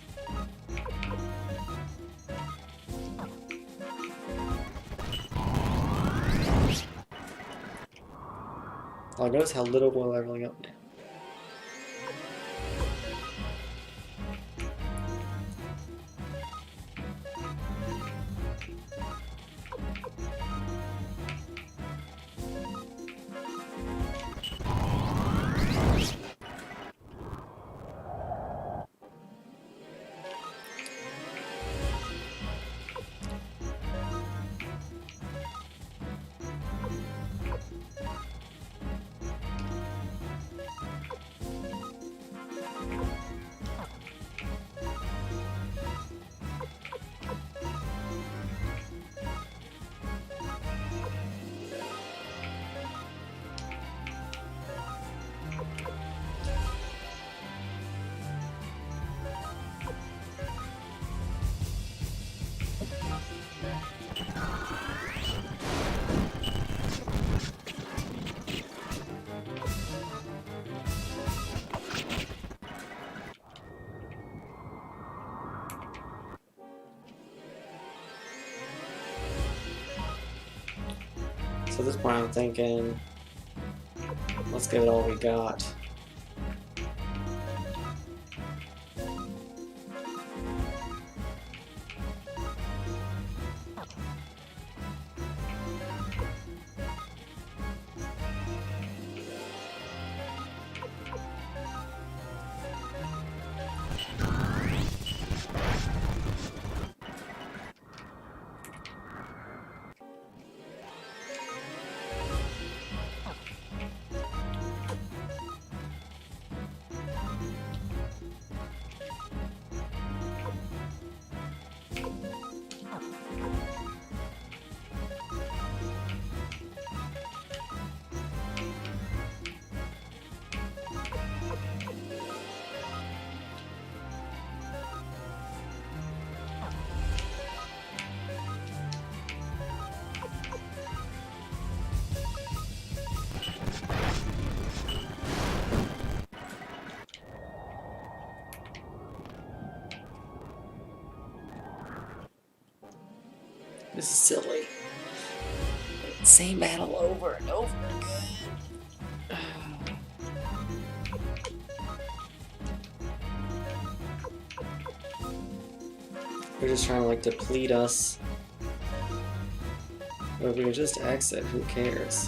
Oh, notice how little we're leveling up now. So at this point I'm thinking, let's give it all we got. This is silly. Same battle over and over again. They're just trying to like deplete us. Or if we can just exit, who cares?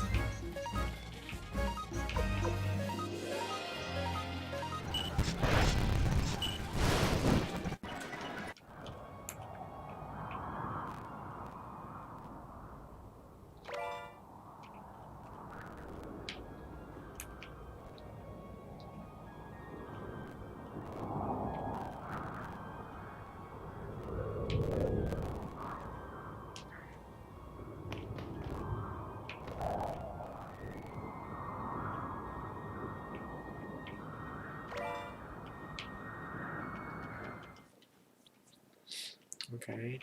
Okay.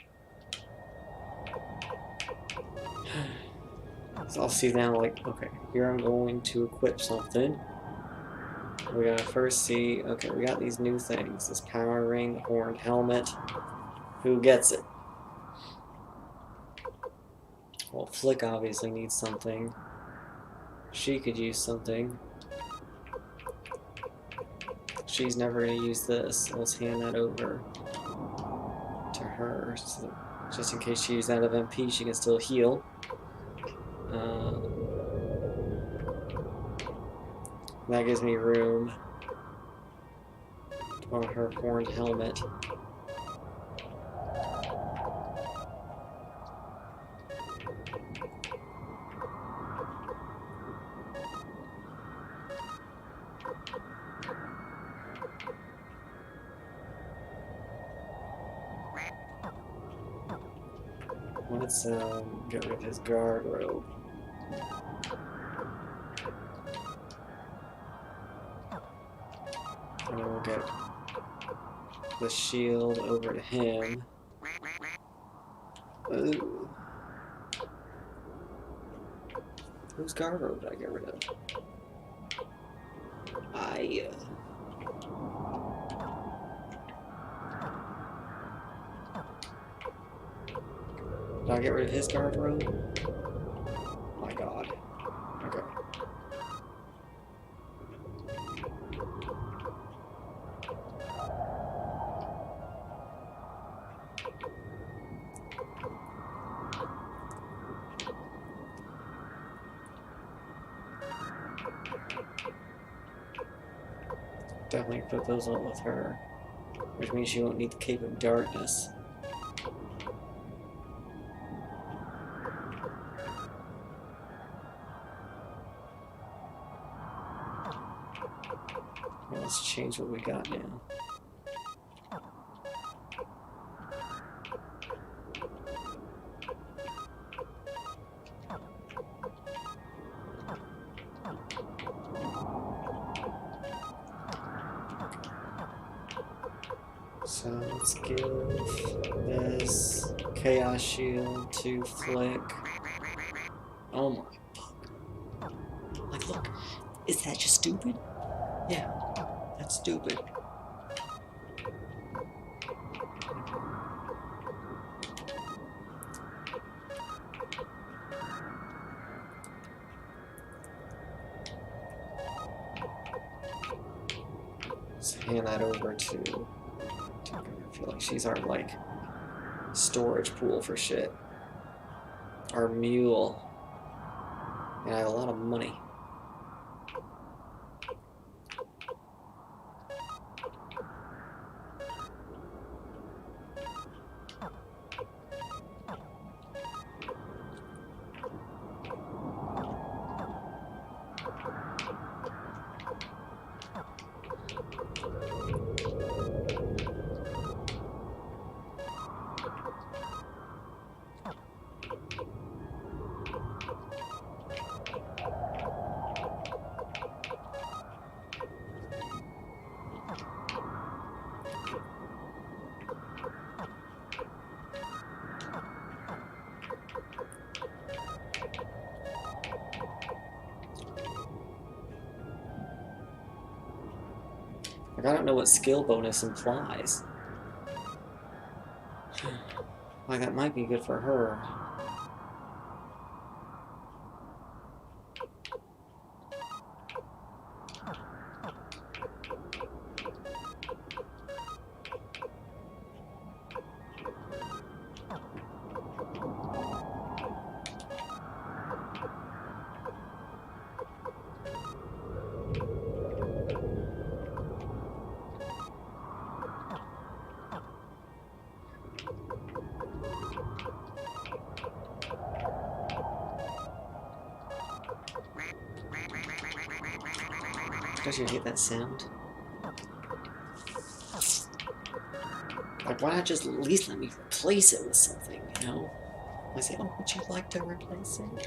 So I'll see now, like, okay, here I'm going to equip something. We gotta first see, okay, we got these new things. This power ring, the horned helmet. Who gets it? Well, Flick obviously needs something. She could use something. She's never gonna use this, so let's hand that over to her. So just in case she uses out of MP, she can still heal. That gives me room to put on her horned helmet. Let's get rid of his guard robe. And then we'll get the shield over to him. Ooh. Whose guard robe did I get rid of? I get rid of his guard robe? Oh my god. Okay. Definitely put those on with her, which means she won't need the Cape of Darkness. Well, let's change what we got now. So let's give this Chaos Shield to Flick. Oh my fuck. Like, look, is that just stupid? Yeah, that's stupid. Let's hand that over to I feel like she's our, like, storage pool for shit. Our mule. And I have a lot of money. Like, I don't know what skill bonus implies. Like, that might be good for her. Don't you hate that sound? Like, why not just at least let me replace it with something, you know? I say, oh, would you like to replace it?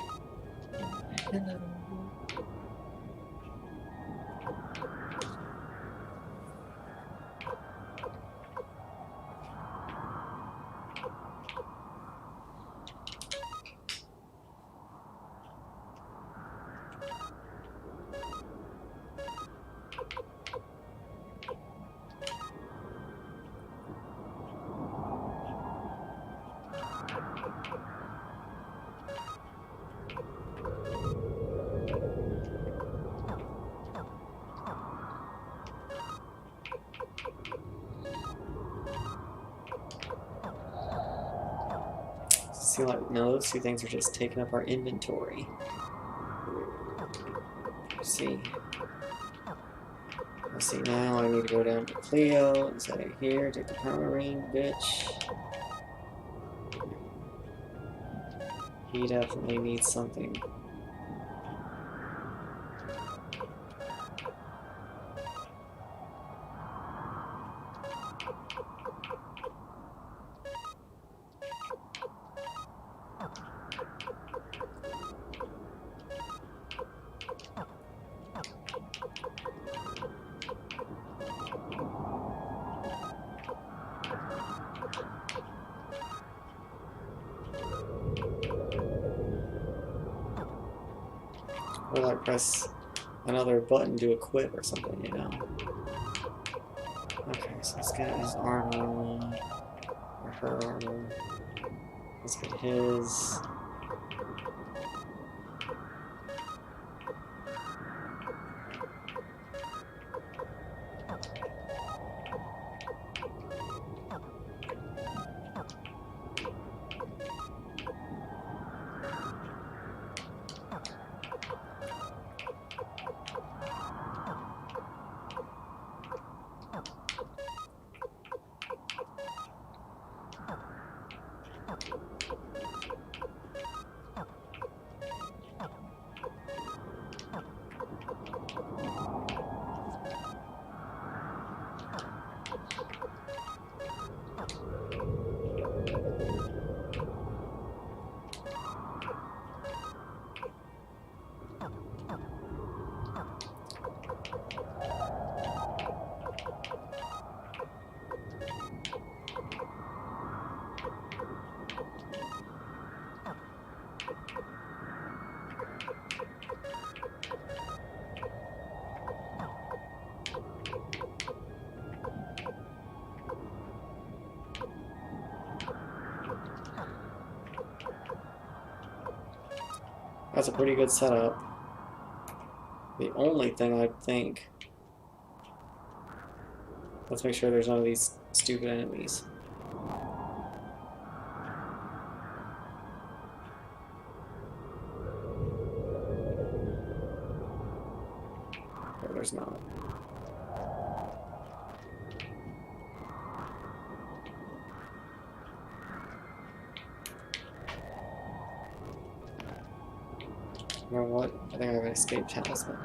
Hello. See, like, no, those two things are just taking up our inventory. See. Let's see, now I need to go down to Cleo and say, here, take the power ring, bitch. He definitely needs something. Or like press another button to equip or something, you know. Okay, so let's get his armor on. Or her armor. Let's get his. That's a pretty good setup. The only thing I think... Let's make sure there's none of these stupid enemies. Or there's not. You know what? I think I have an escape talisman.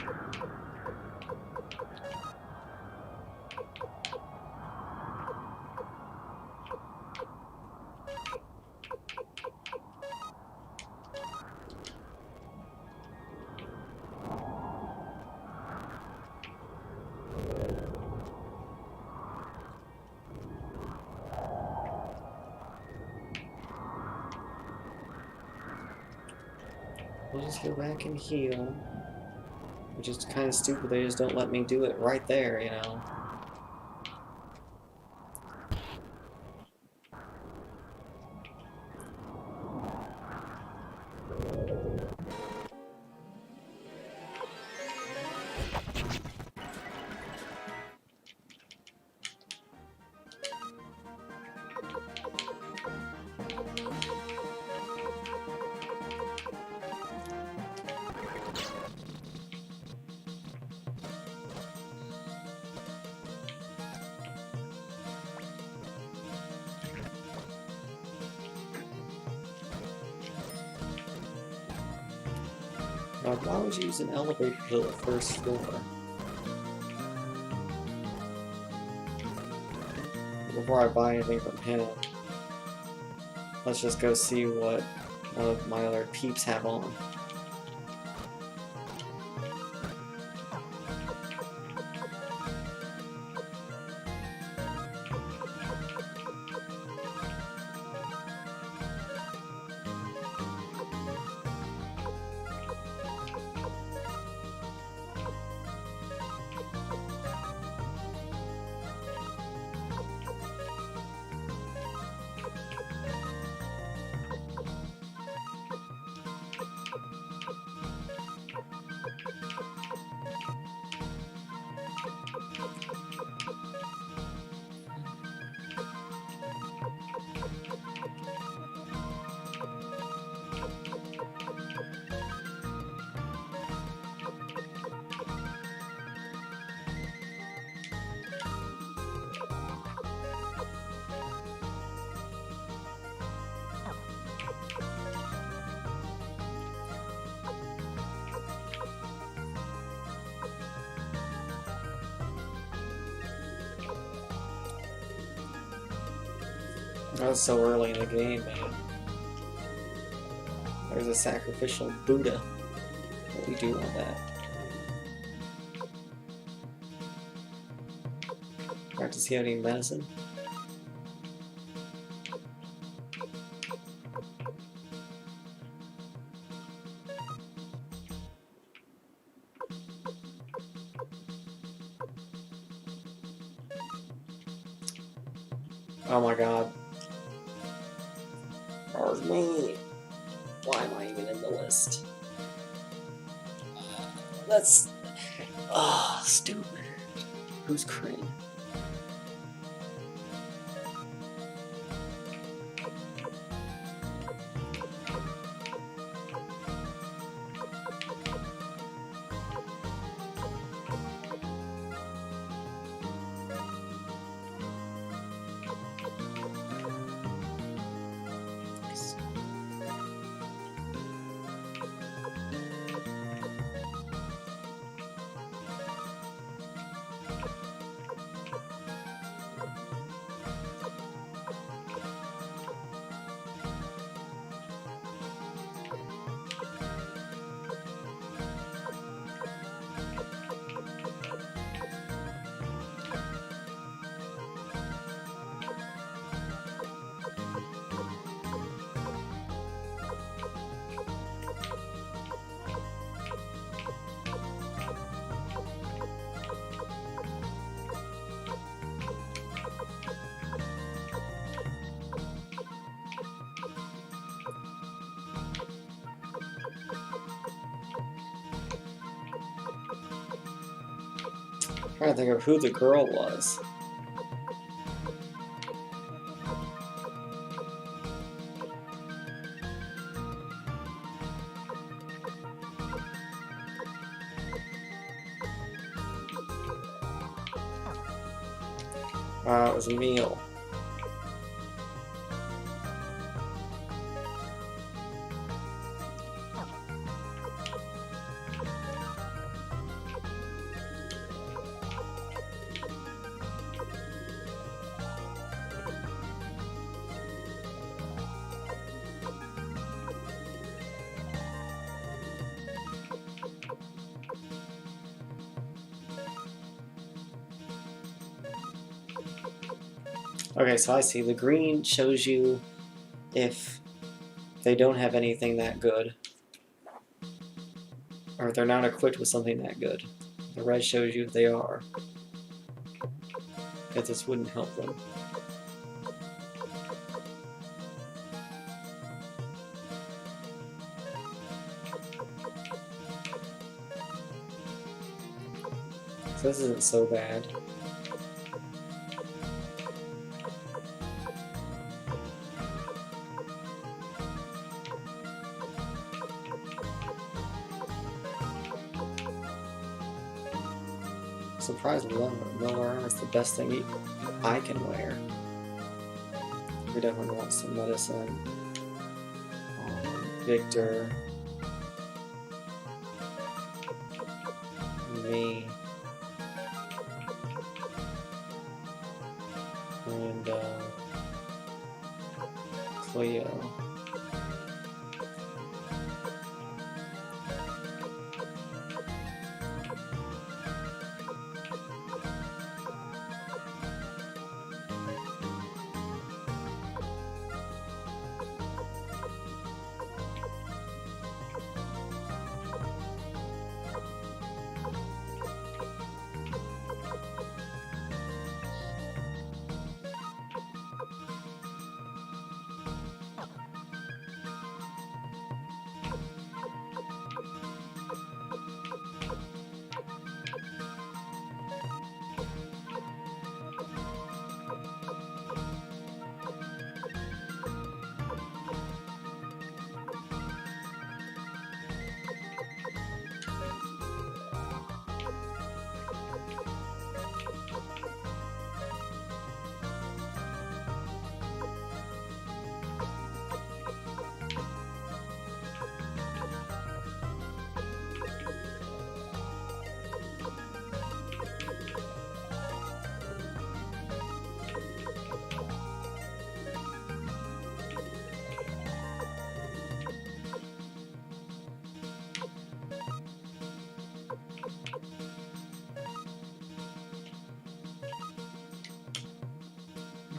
We'll just go back and heal. Which is kind of stupid, they just don't let me do it right there, you know. Why would you use an elevator to the first floor? Before I buy anything from him, let's just go see what one of my other peeps have on. That was so early in the game, man. There's a sacrificial Buddha. But we do want that. Alright, does he have any medicine? Oh my god. was me. Why am I even in the list? That's... stupid. Who's Kryn? I'm trying to think of who the girl was. It was Emil. Okay, so I see. The green shows you if they don't have anything that good, or if they're not equipped with something that good. The red shows you if they are, because this wouldn't help them. So this isn't so bad. Surprised lower armor is the best thing I can wear. We definitely want some medicine. Victor. Me. And Cleo.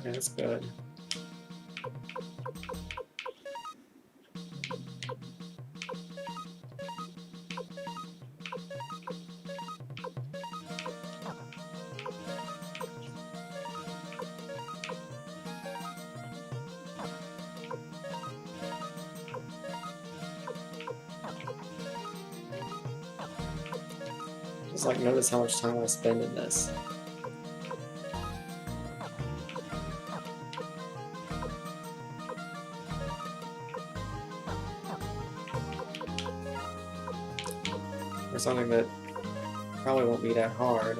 Okay, that's good. Just like notice how much time I spend in this. For something that probably won't be that hard.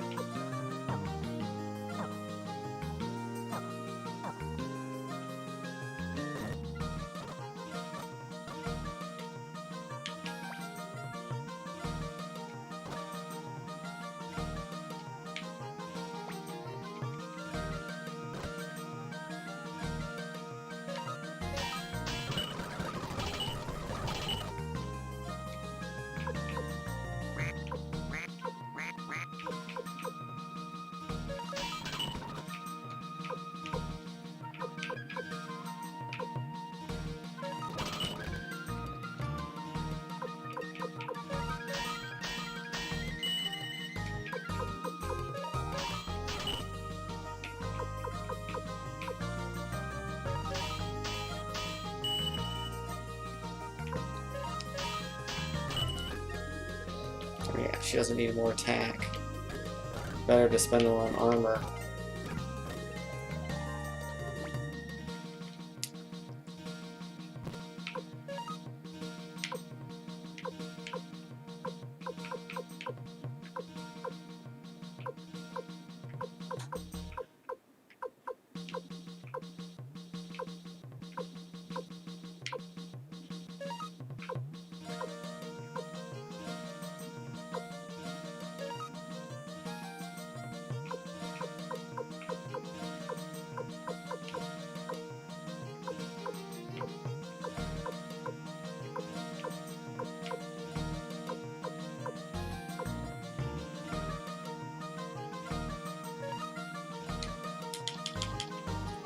Yeah, she doesn't need more attack. Better to spend it on armor.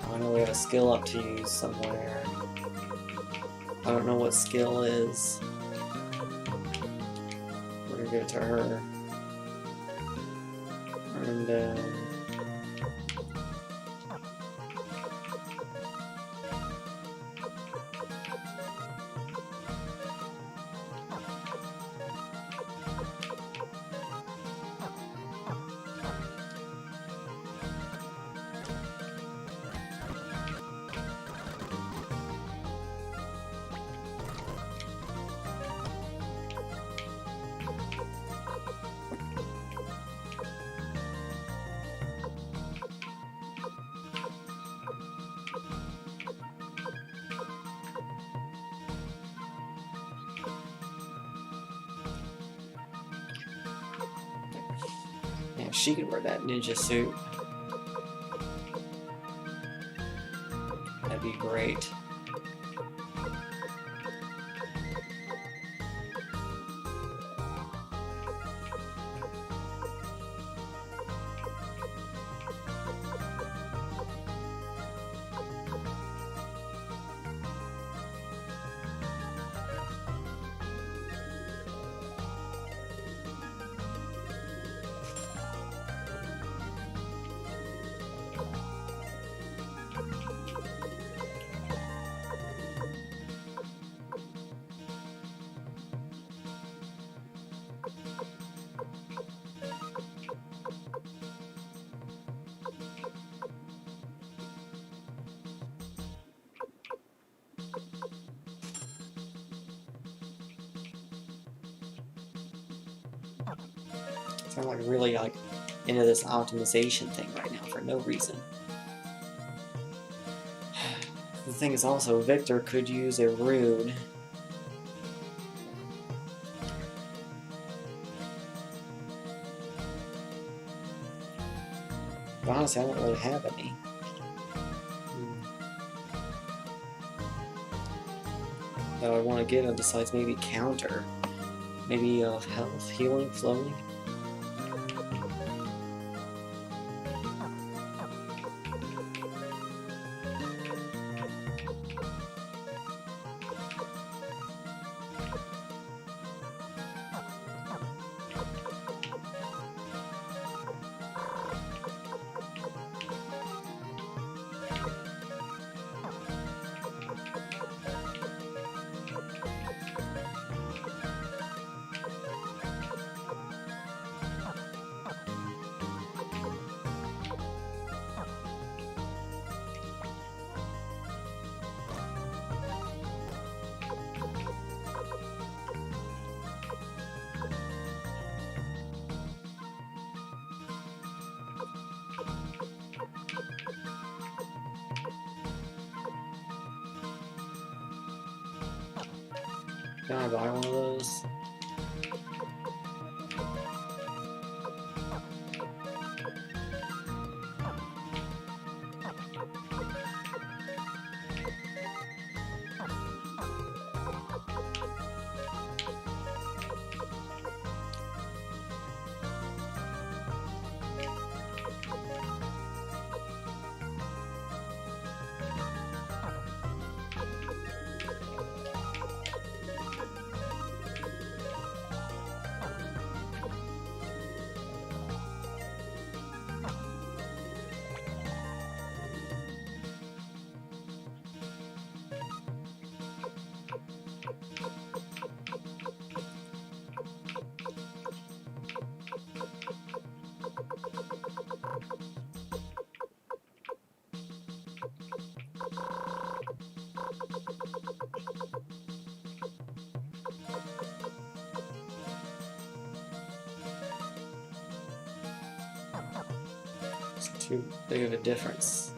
I know we have a skill up to use somewhere. I don't know what skill is. We're gonna give it to her. And yeah, she could wear that ninja suit. That'd be great. So I'm like really like into this optimization thing right now for no reason. The thing is also, Victor could use a rune. But honestly, I don't really have any. That I want to get him besides maybe counter. Maybe health, healing, flowing. Can I buy one of those? It's too big of a difference.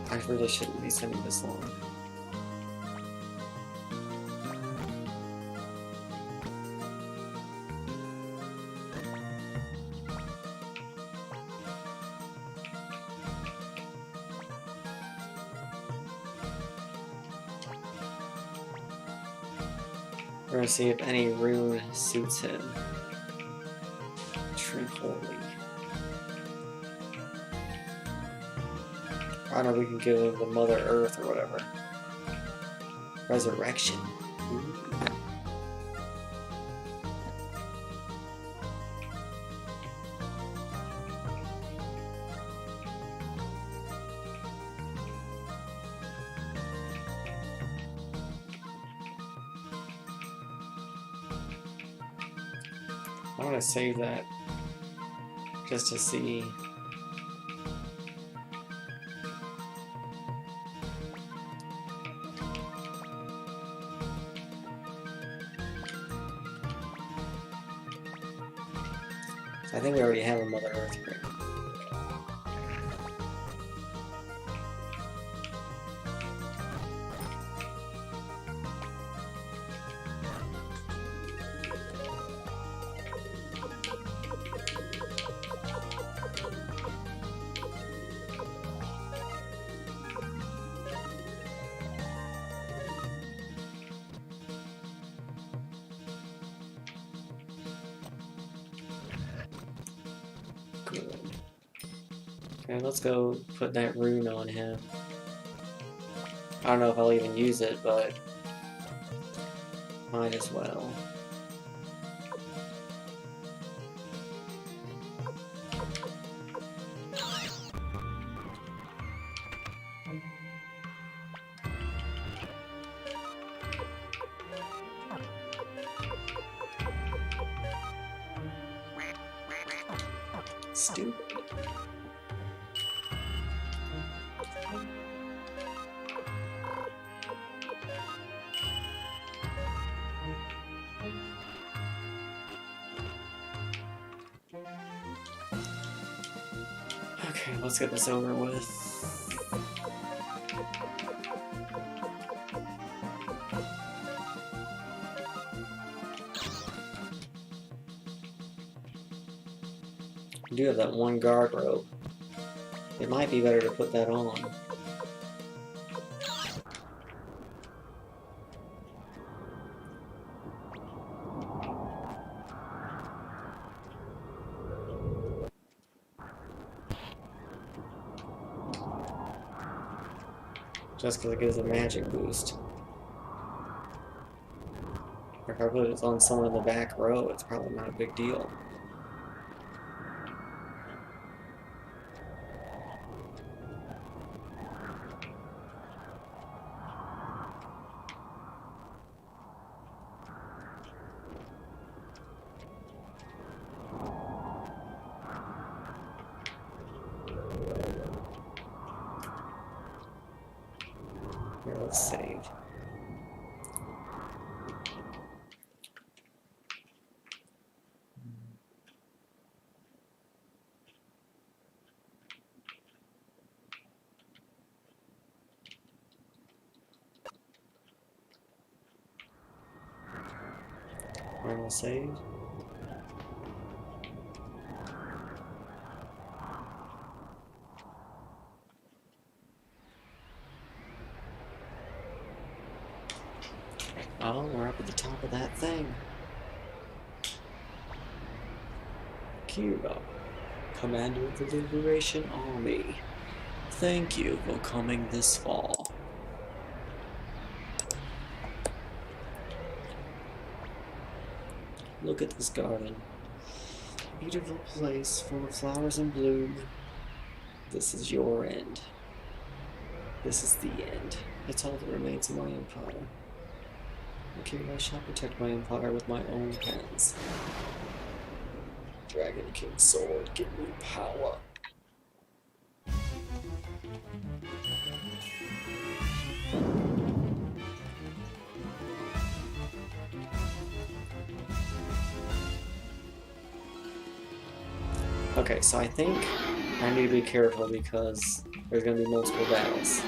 I really shouldn't be sending this long. We're gonna see if any rune suits him. Shrink holy. I don't know, we can give him the Mother Earth or whatever. Resurrection. Ooh. I want to save that just to see. I think we already have a Mother Earth ring. Good. Okay, let's go put that rune on him. I don't know if I'll even use it, but might as well. Stupid. Okay, let's get this over with. I do have that one guard robe. It might be better to put that on. Just because it gives a magic boost. If I put it on someone in the back row, it's probably not a big deal. Here, let's save. Final save. Oh, we're up at the top of that thing. Kira, Commander of the Liberation Army. Thank you for coming this far. Look at this garden. Beautiful place full of flowers and bloom. This is your end. This is the end. It's all that remains of my empire. Okay, I shall protect my empire with my own hands. Dragon King Sword, give me power. Okay, so I think I need to be careful because there's going to be multiple battles.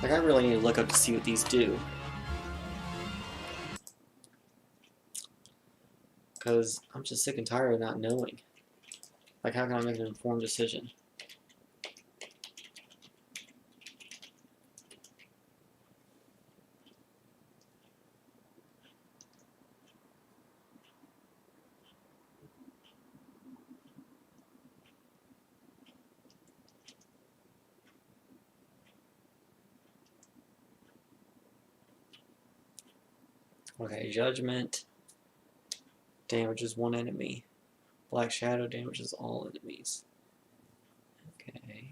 Like, I really need to look up to see what these do. Because I'm just sick and tired of not knowing. Like, how can I make an informed decision? Okay, Judgment damages one enemy. Black Shadow damages all enemies. Okay.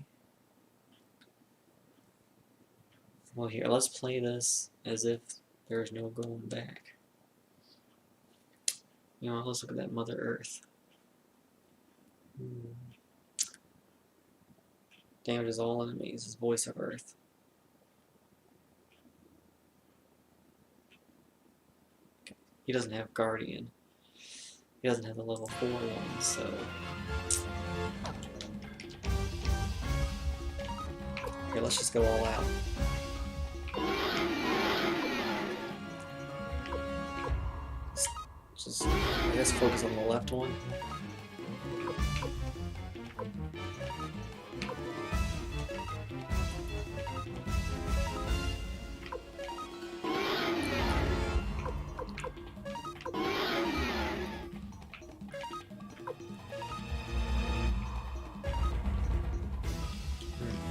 Well, here, let's play this as if there's no going back. You know, let's look at that Mother Earth. Damages all enemies is Voice of Earth. He doesn't have Guardian. He doesn't have the level 4 one, so... Okay, let's just go all out. Just, I guess, focus on the left one.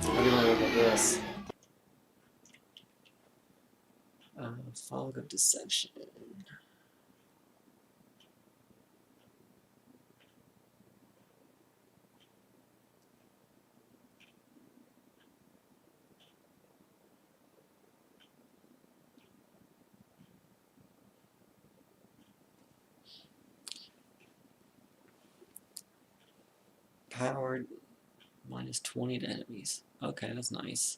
How do you want to look at this? Fog of Deception. Powered minus 20 to enemies. Okay, that's nice.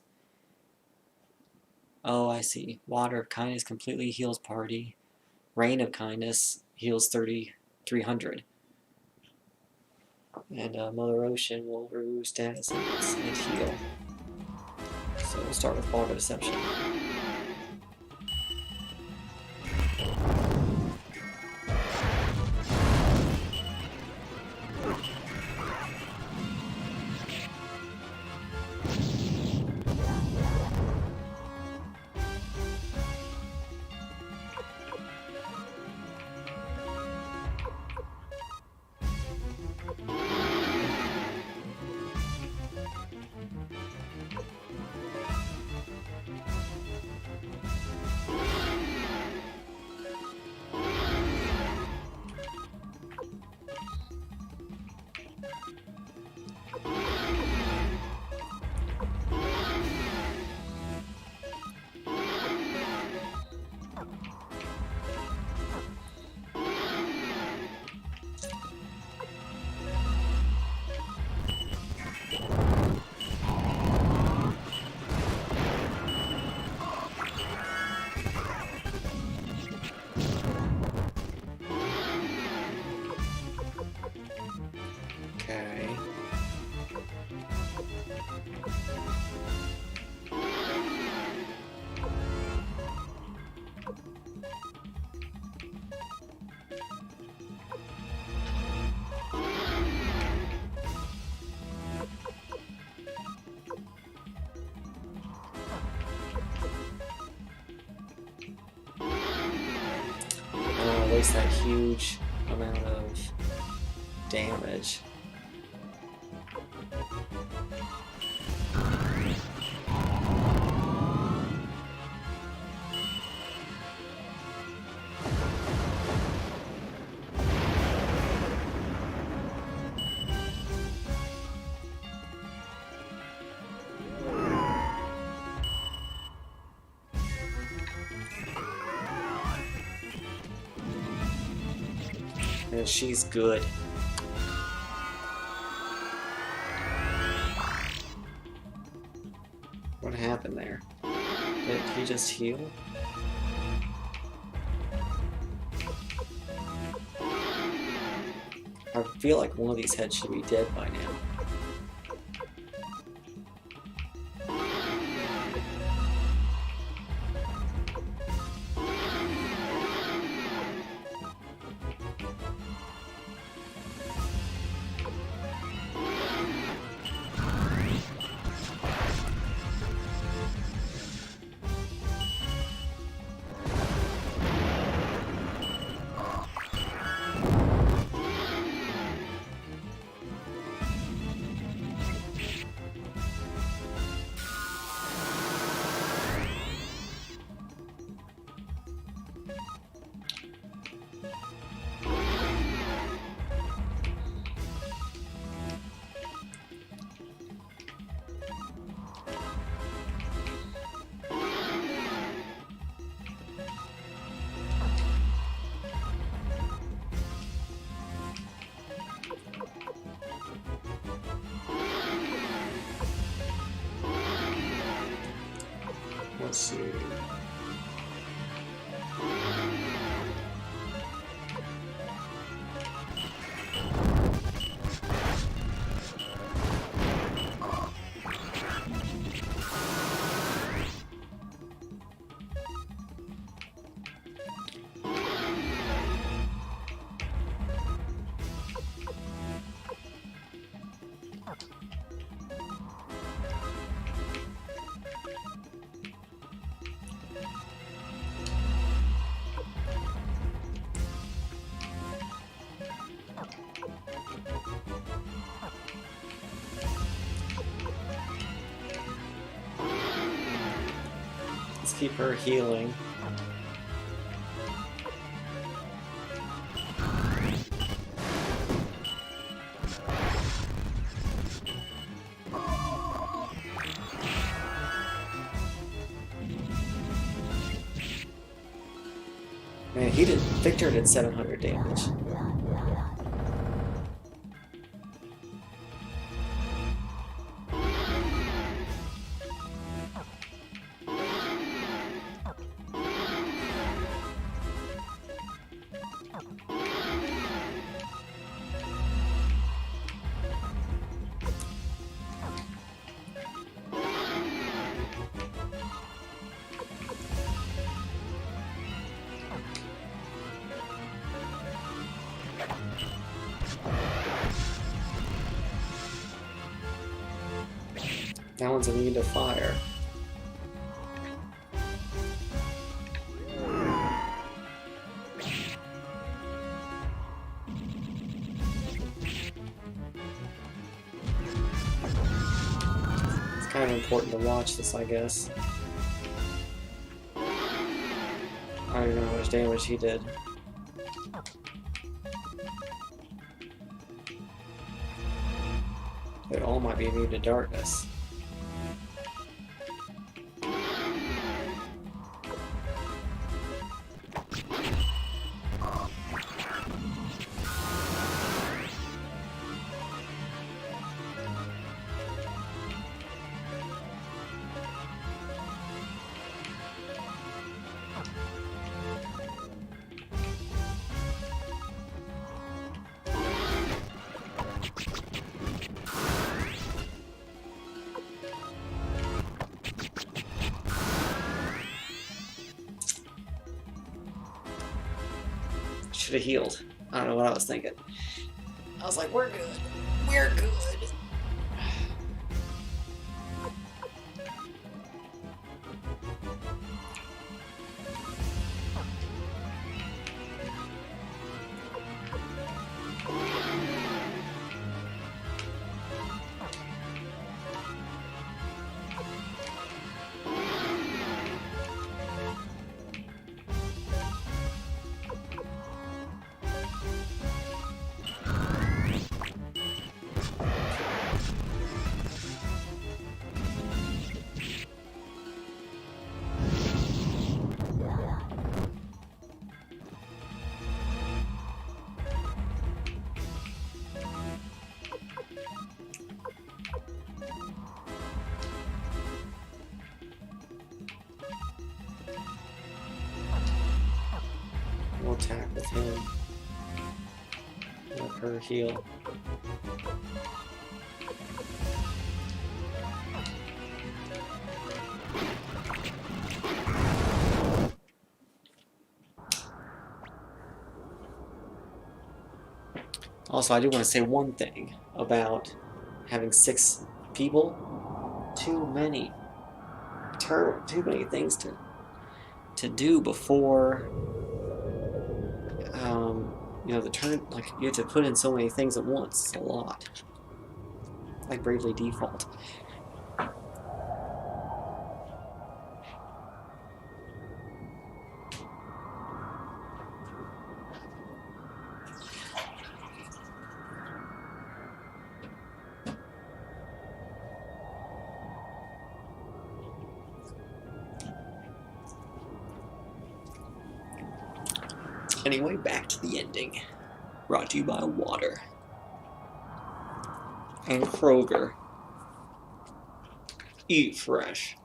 Oh, I see. Water of Kindness completely heals party. Rain of Kindness heals 3,300. And Mother Ocean will remove status and heal. So we'll start with Fog of Deception. waste that huge amount of damage. And she's good. What happened there? Did he just heal? I feel like one of these heads should be dead by now. Let's see. Let's keep her healing. Man, Victor did 700 damage. That one's immune to fire. It's kind of important to watch this, I guess. I don't know how much damage he did. They all might be immune to darkness. Should have healed. I don't know what I was thinking. I was like, we're good. We're good. We'll attack with him. Let her heal. Also, I do want to say one thing about having 6 people. Too many things to do before you know, the turn. Like, you have to put in so many things at once. It's a lot. Like Bravely Default. Anyway, back to the ending. Brought to you by water. And Kroger. Eat fresh.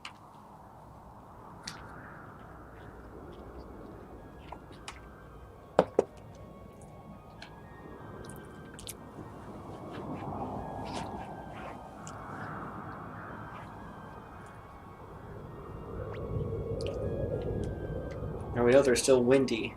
Now we know they're still windy.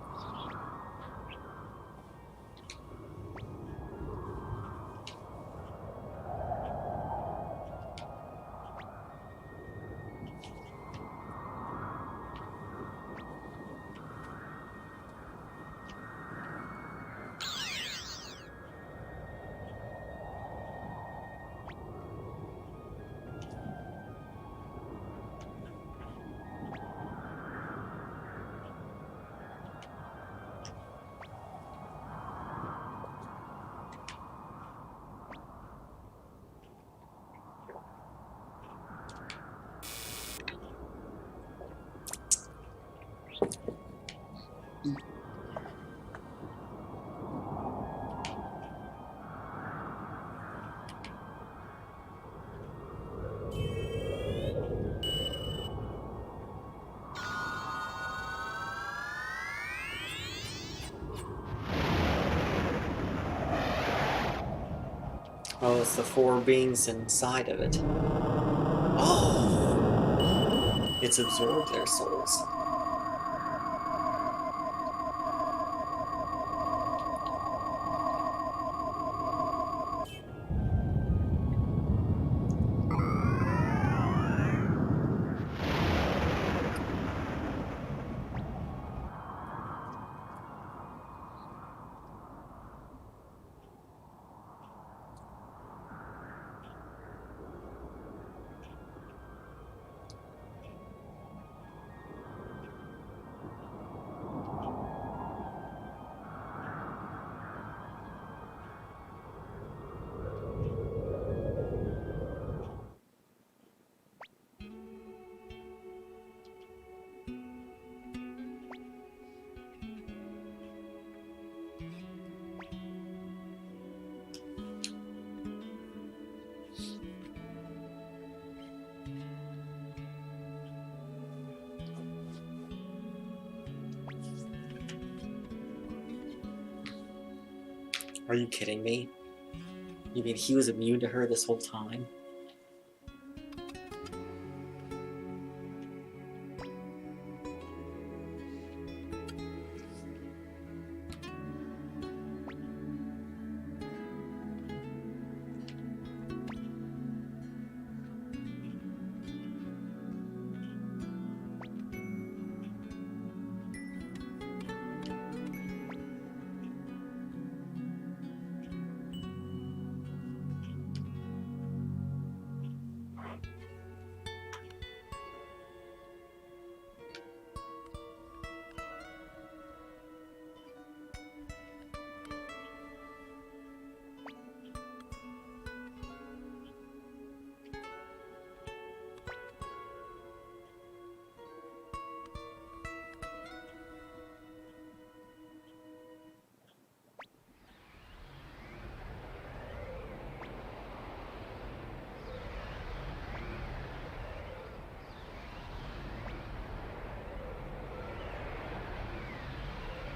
Oh, it's the 4 beings inside of it. Oh! It's absorbed their souls. Are you kidding me? You mean he was immune to her this whole time?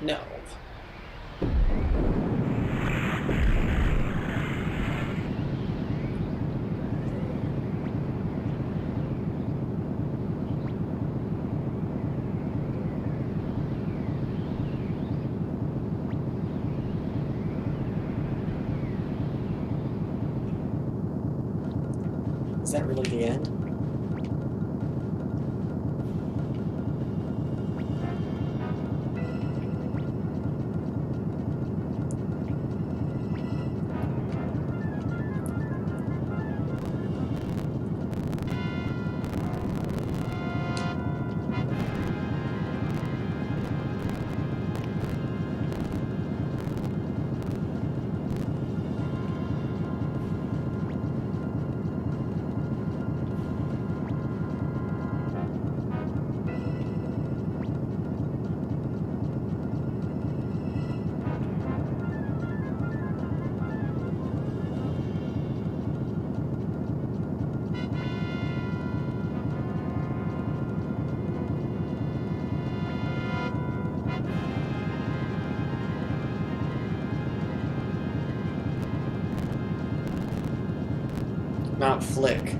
No. Is that really the end? Not flick.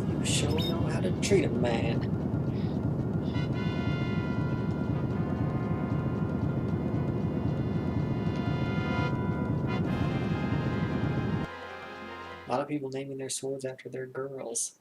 You sure know how to treat a man. A lot of people naming their swords after their girls.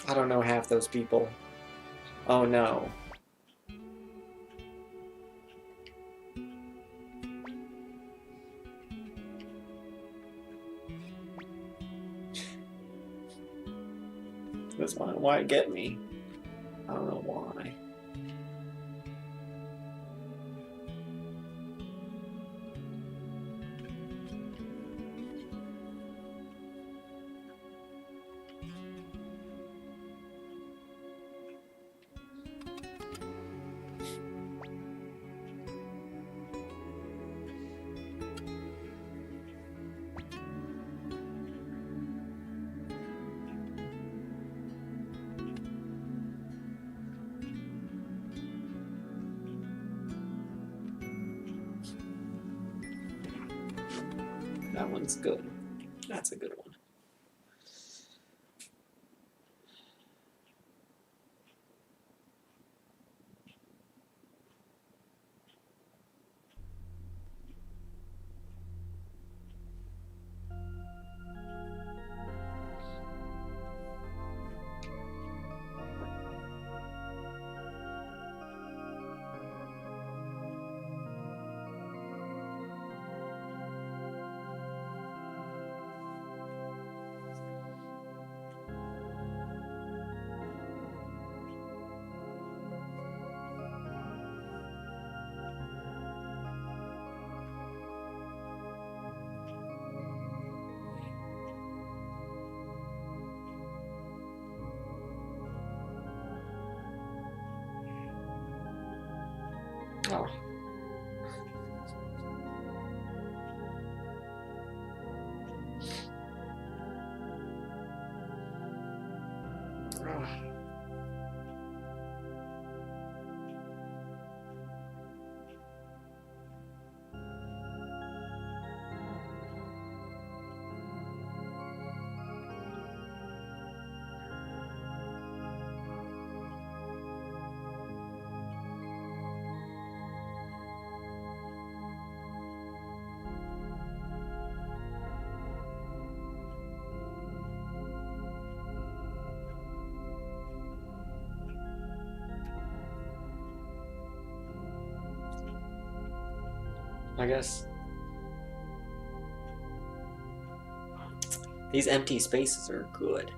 I don't know half those people. Oh no. That's why it get me. I don't know why. That one's good. That's a good one. Oh. I guess these empty spaces are good.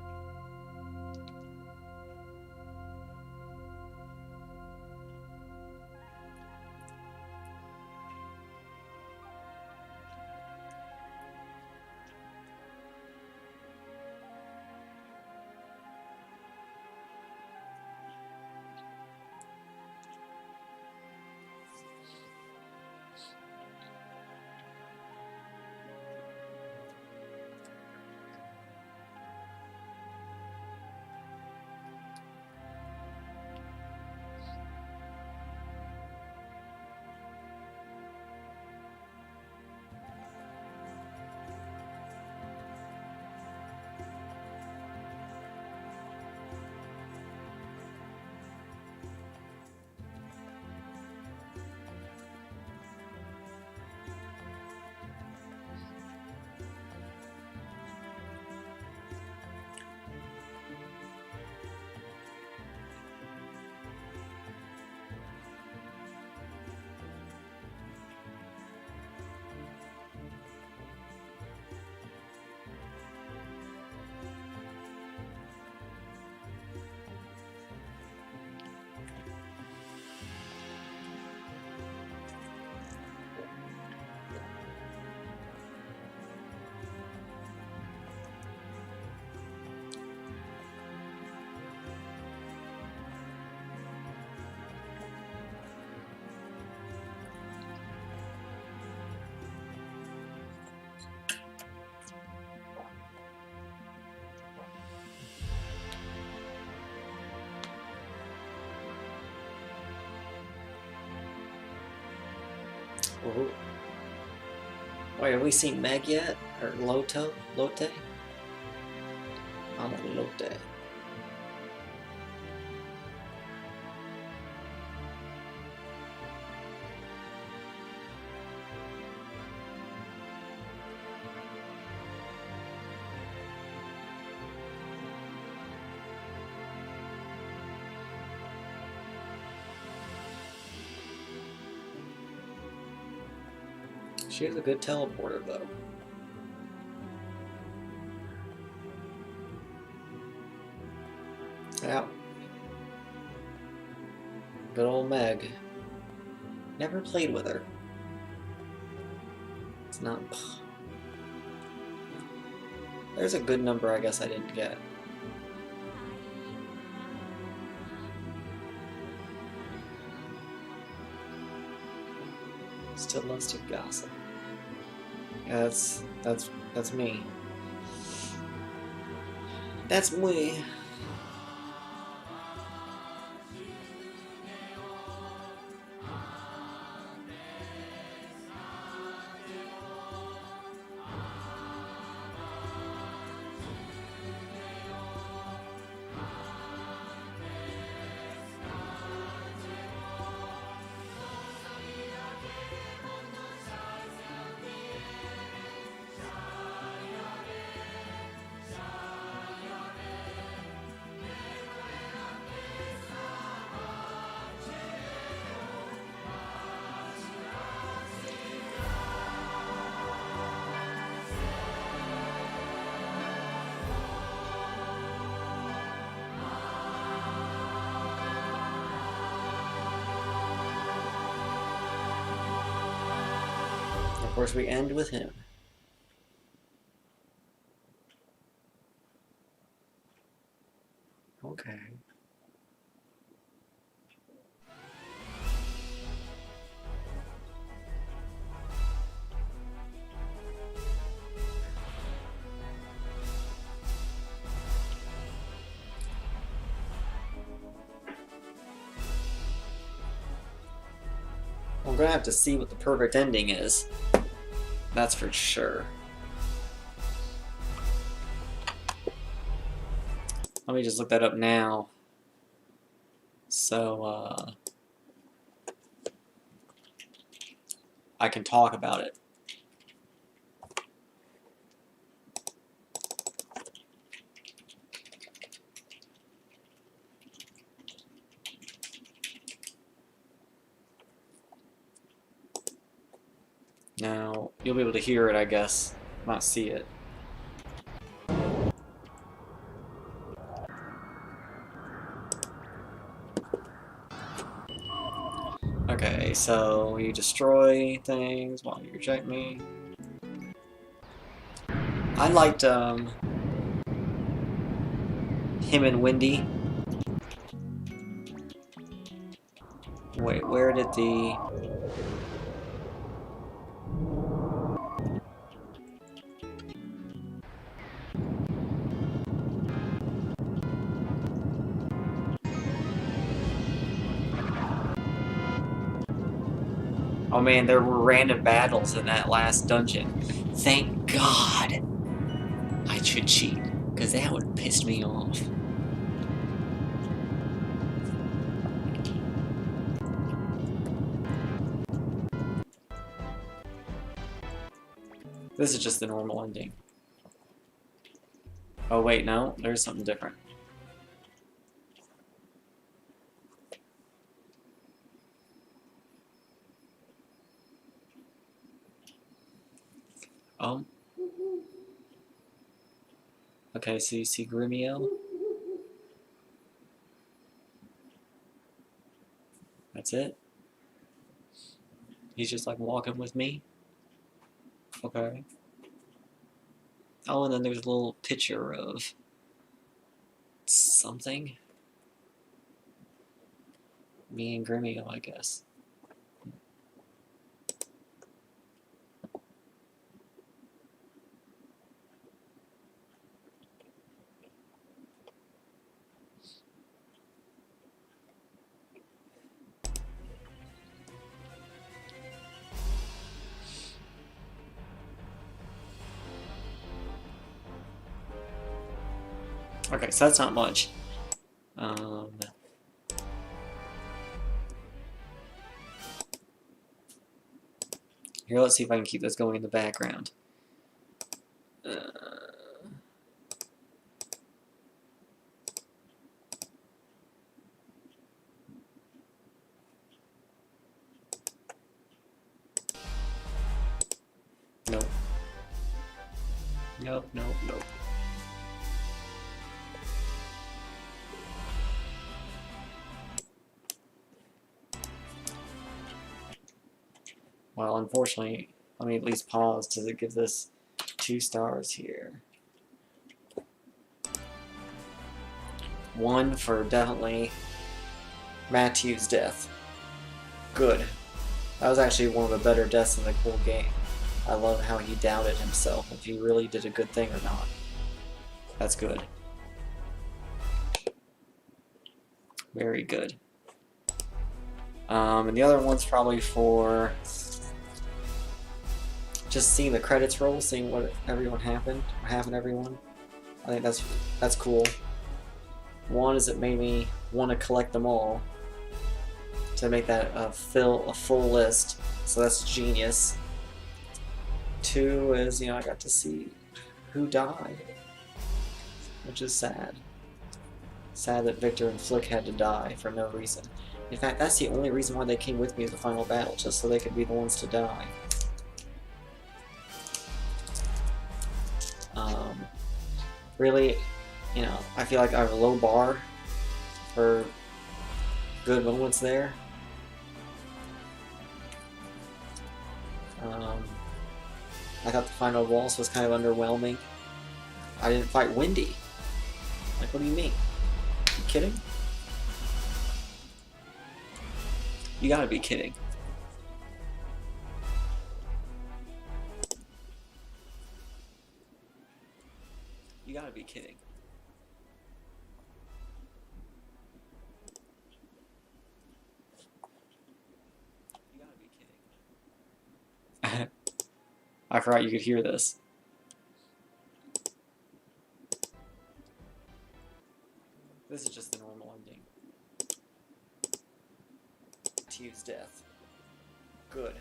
Ooh. Wait, have we seen Meg yet? Or Loto? Lotte? I'm a Lotte. She has a good teleporter, though. Yeah. Good old Meg. Never played with her. It's not... There's a good number I guess I didn't get. Still loves to gossip. Yeah, that's me. That's me. Of course, we end with him. Okay. I'm gonna have to see what the perfect ending is. That's for sure. Let me just look that up now. So, I can talk about it. Now, you'll be able to hear it, I guess, not see it. Okay, so you destroy things while you reject me. I liked him and Wendy. Wait, where did the... Oh man, there were random battles in that last dungeon. Thank God I should cheat, because that would have pissed me off. This is just the normal ending. Oh wait, no, there's something different. Oh. Okay, so you see Grimiel. That's it? He's just like walking with me? Okay. Oh, and then there's a little picture of something. Me and Grimiel, I guess. Okay, so that's not much. Here, let's see if I can keep this going in the background. Nope. Nope, nope, nope. Well, unfortunately, let me at least pause to give this 2 stars here. 1 for definitely Matthew's death. Good. That was actually one of the better deaths in the whole game. I love how he doubted himself, if he really did a good thing or not. That's good. Very good. And the other one's probably for just seeing the credits roll, seeing what happened to everyone. I think that's cool. 1 is it made me want to collect them all to make that a full list, so that's genius. 2 is, I got to see who died, which is sad. Sad that Victor and Flick had to die for no reason. In fact, that's the only reason why they came with me at the final battle, just so they could be the ones to die. Really, I feel like I have a low bar for good moments there. I thought the final boss was kind of underwhelming. I didn't fight Wendy. Like, what do you mean? You kidding? You gotta be kidding. You gotta be kidding. You gotta be kidding. I forgot you could hear this. This is just the normal ending. T's death. Good.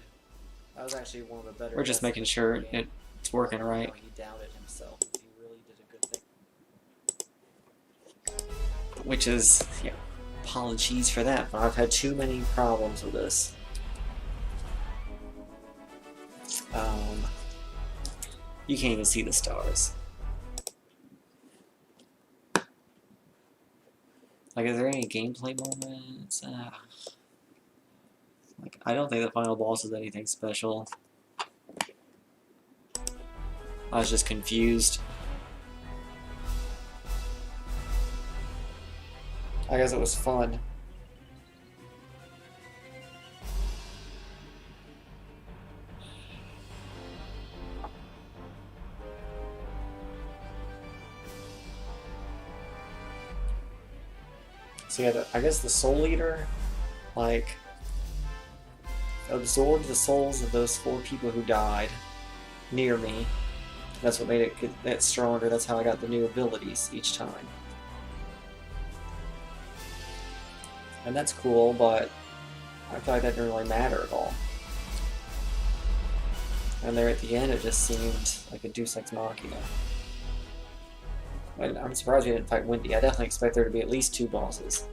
That was actually one of the better. We're just making sure it's working right. He doubted himself. He really did a good thing. Which is, yeah. Apologies for that, but I've had too many problems with this. You can't even see the stars. Like, is there any gameplay moments? Like, I don't think the final boss is anything special. I was just confused. I guess it was fun. So yeah, I guess the Soul Eater, like, absorbed the souls of those 4 people who died near me. That's what made it get stronger. That's how I got the new abilities each time. And that's cool, but I feel like that didn't really matter at all. And there at the end, it just seemed like a Deus Ex Machina. And I'm surprised we didn't fight Wendy. I definitely expect there to be at least 2 bosses.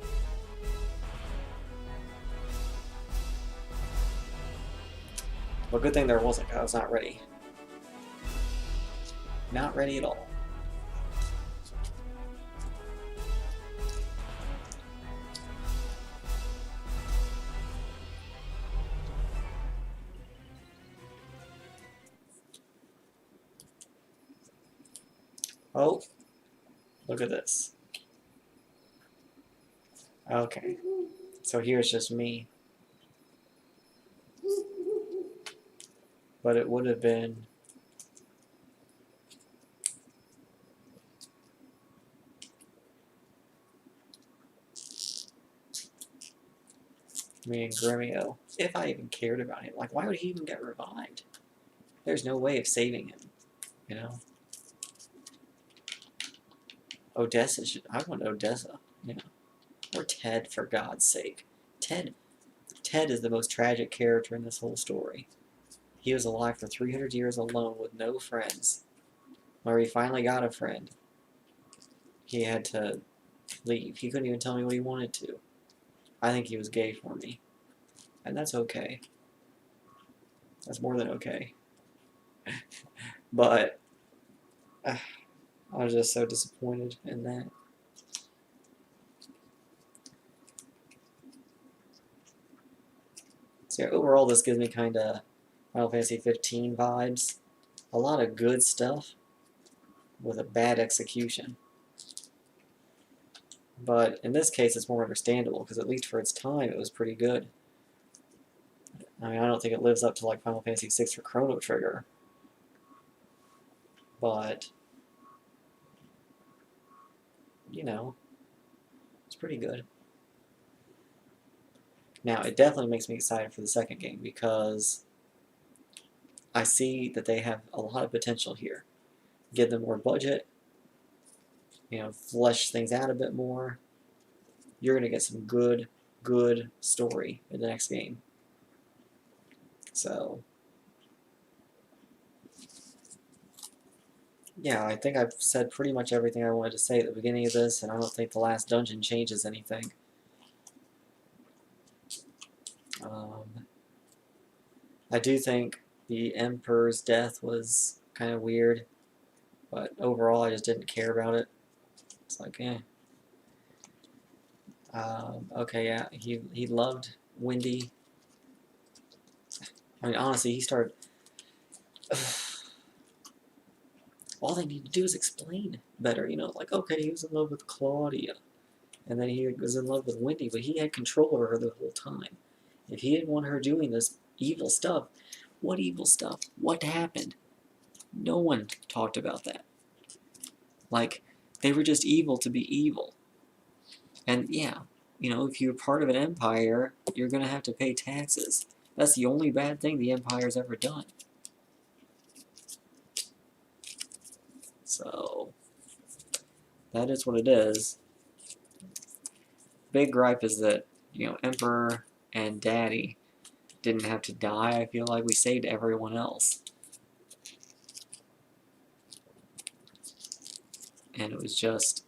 But good thing there wasn't, because I was not ready. Not ready at all. Oh, look at this. Okay, so here's just me. But it would have been me and Gremio, if I even cared about him. Like, why would he even get revived? There's no way of saving him, you know? Odessa should... I want Odessa, you know? Or Ted, for God's sake. Ted is the most tragic character in this whole story. He was alive for 300 years alone with no friends. Where he finally got a friend, he had to leave. He couldn't even tell me what he wanted to. I think he was gay for me. And that's okay. That's more than okay. But I was just so disappointed in that. So yeah, overall this gives me kind of Final Fantasy 15 vibes. A lot of good stuff with a bad execution. But in this case it's more understandable, because at least for its time it was pretty good. I mean, I don't think it lives up to like Final Fantasy VI or Chrono Trigger. But, you know, it's pretty good. Now, it definitely makes me excited for the second game, because I see that they have a lot of potential here. Give them more budget, you know, flesh things out a bit more. You're going to get some good story in the next game. So, yeah, I think I've said pretty much everything I wanted to say at the beginning of this, and I don't think the last dungeon changes anything. I do think the Emperor's death was kind of weird, but overall I just didn't care about it. It's like, eh. Okay, yeah, he loved Wendy. I mean, honestly, he started... all they need to do is explain better, you know? Like, okay, he was in love with Claudia, and then he was in love with Wendy, but he had control over her the whole time. If he didn't want her doing this evil stuff, what evil stuff? What happened? No one talked about that. Like, they were just evil to be evil. And yeah, you know, if you're part of an empire, you're going to have to pay taxes. That's the only bad thing the empire's ever done. So that is what it is. Big gripe is that, you know, Emperor and Daddy didn't have to die. I feel like we saved everyone else. And it was just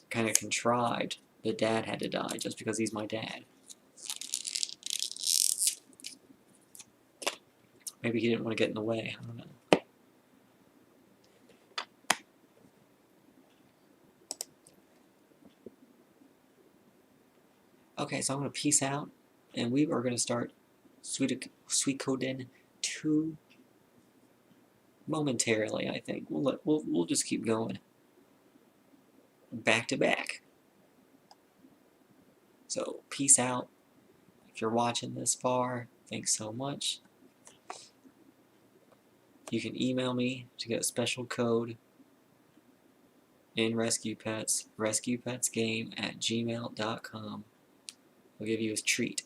kind of contrived that Dad had to die just because he's my dad. Maybe he didn't want to get in the way. I don't know. Okay, so I'm going to peace out, and we are going to start Suikoden 2 momentarily, I think. We'll just keep going. Back to back. So, peace out. If you're watching this far, thanks so much. You can email me to get a special code in Rescue Pets, rescuepetsgame@gmail.com. I'll give you a treat.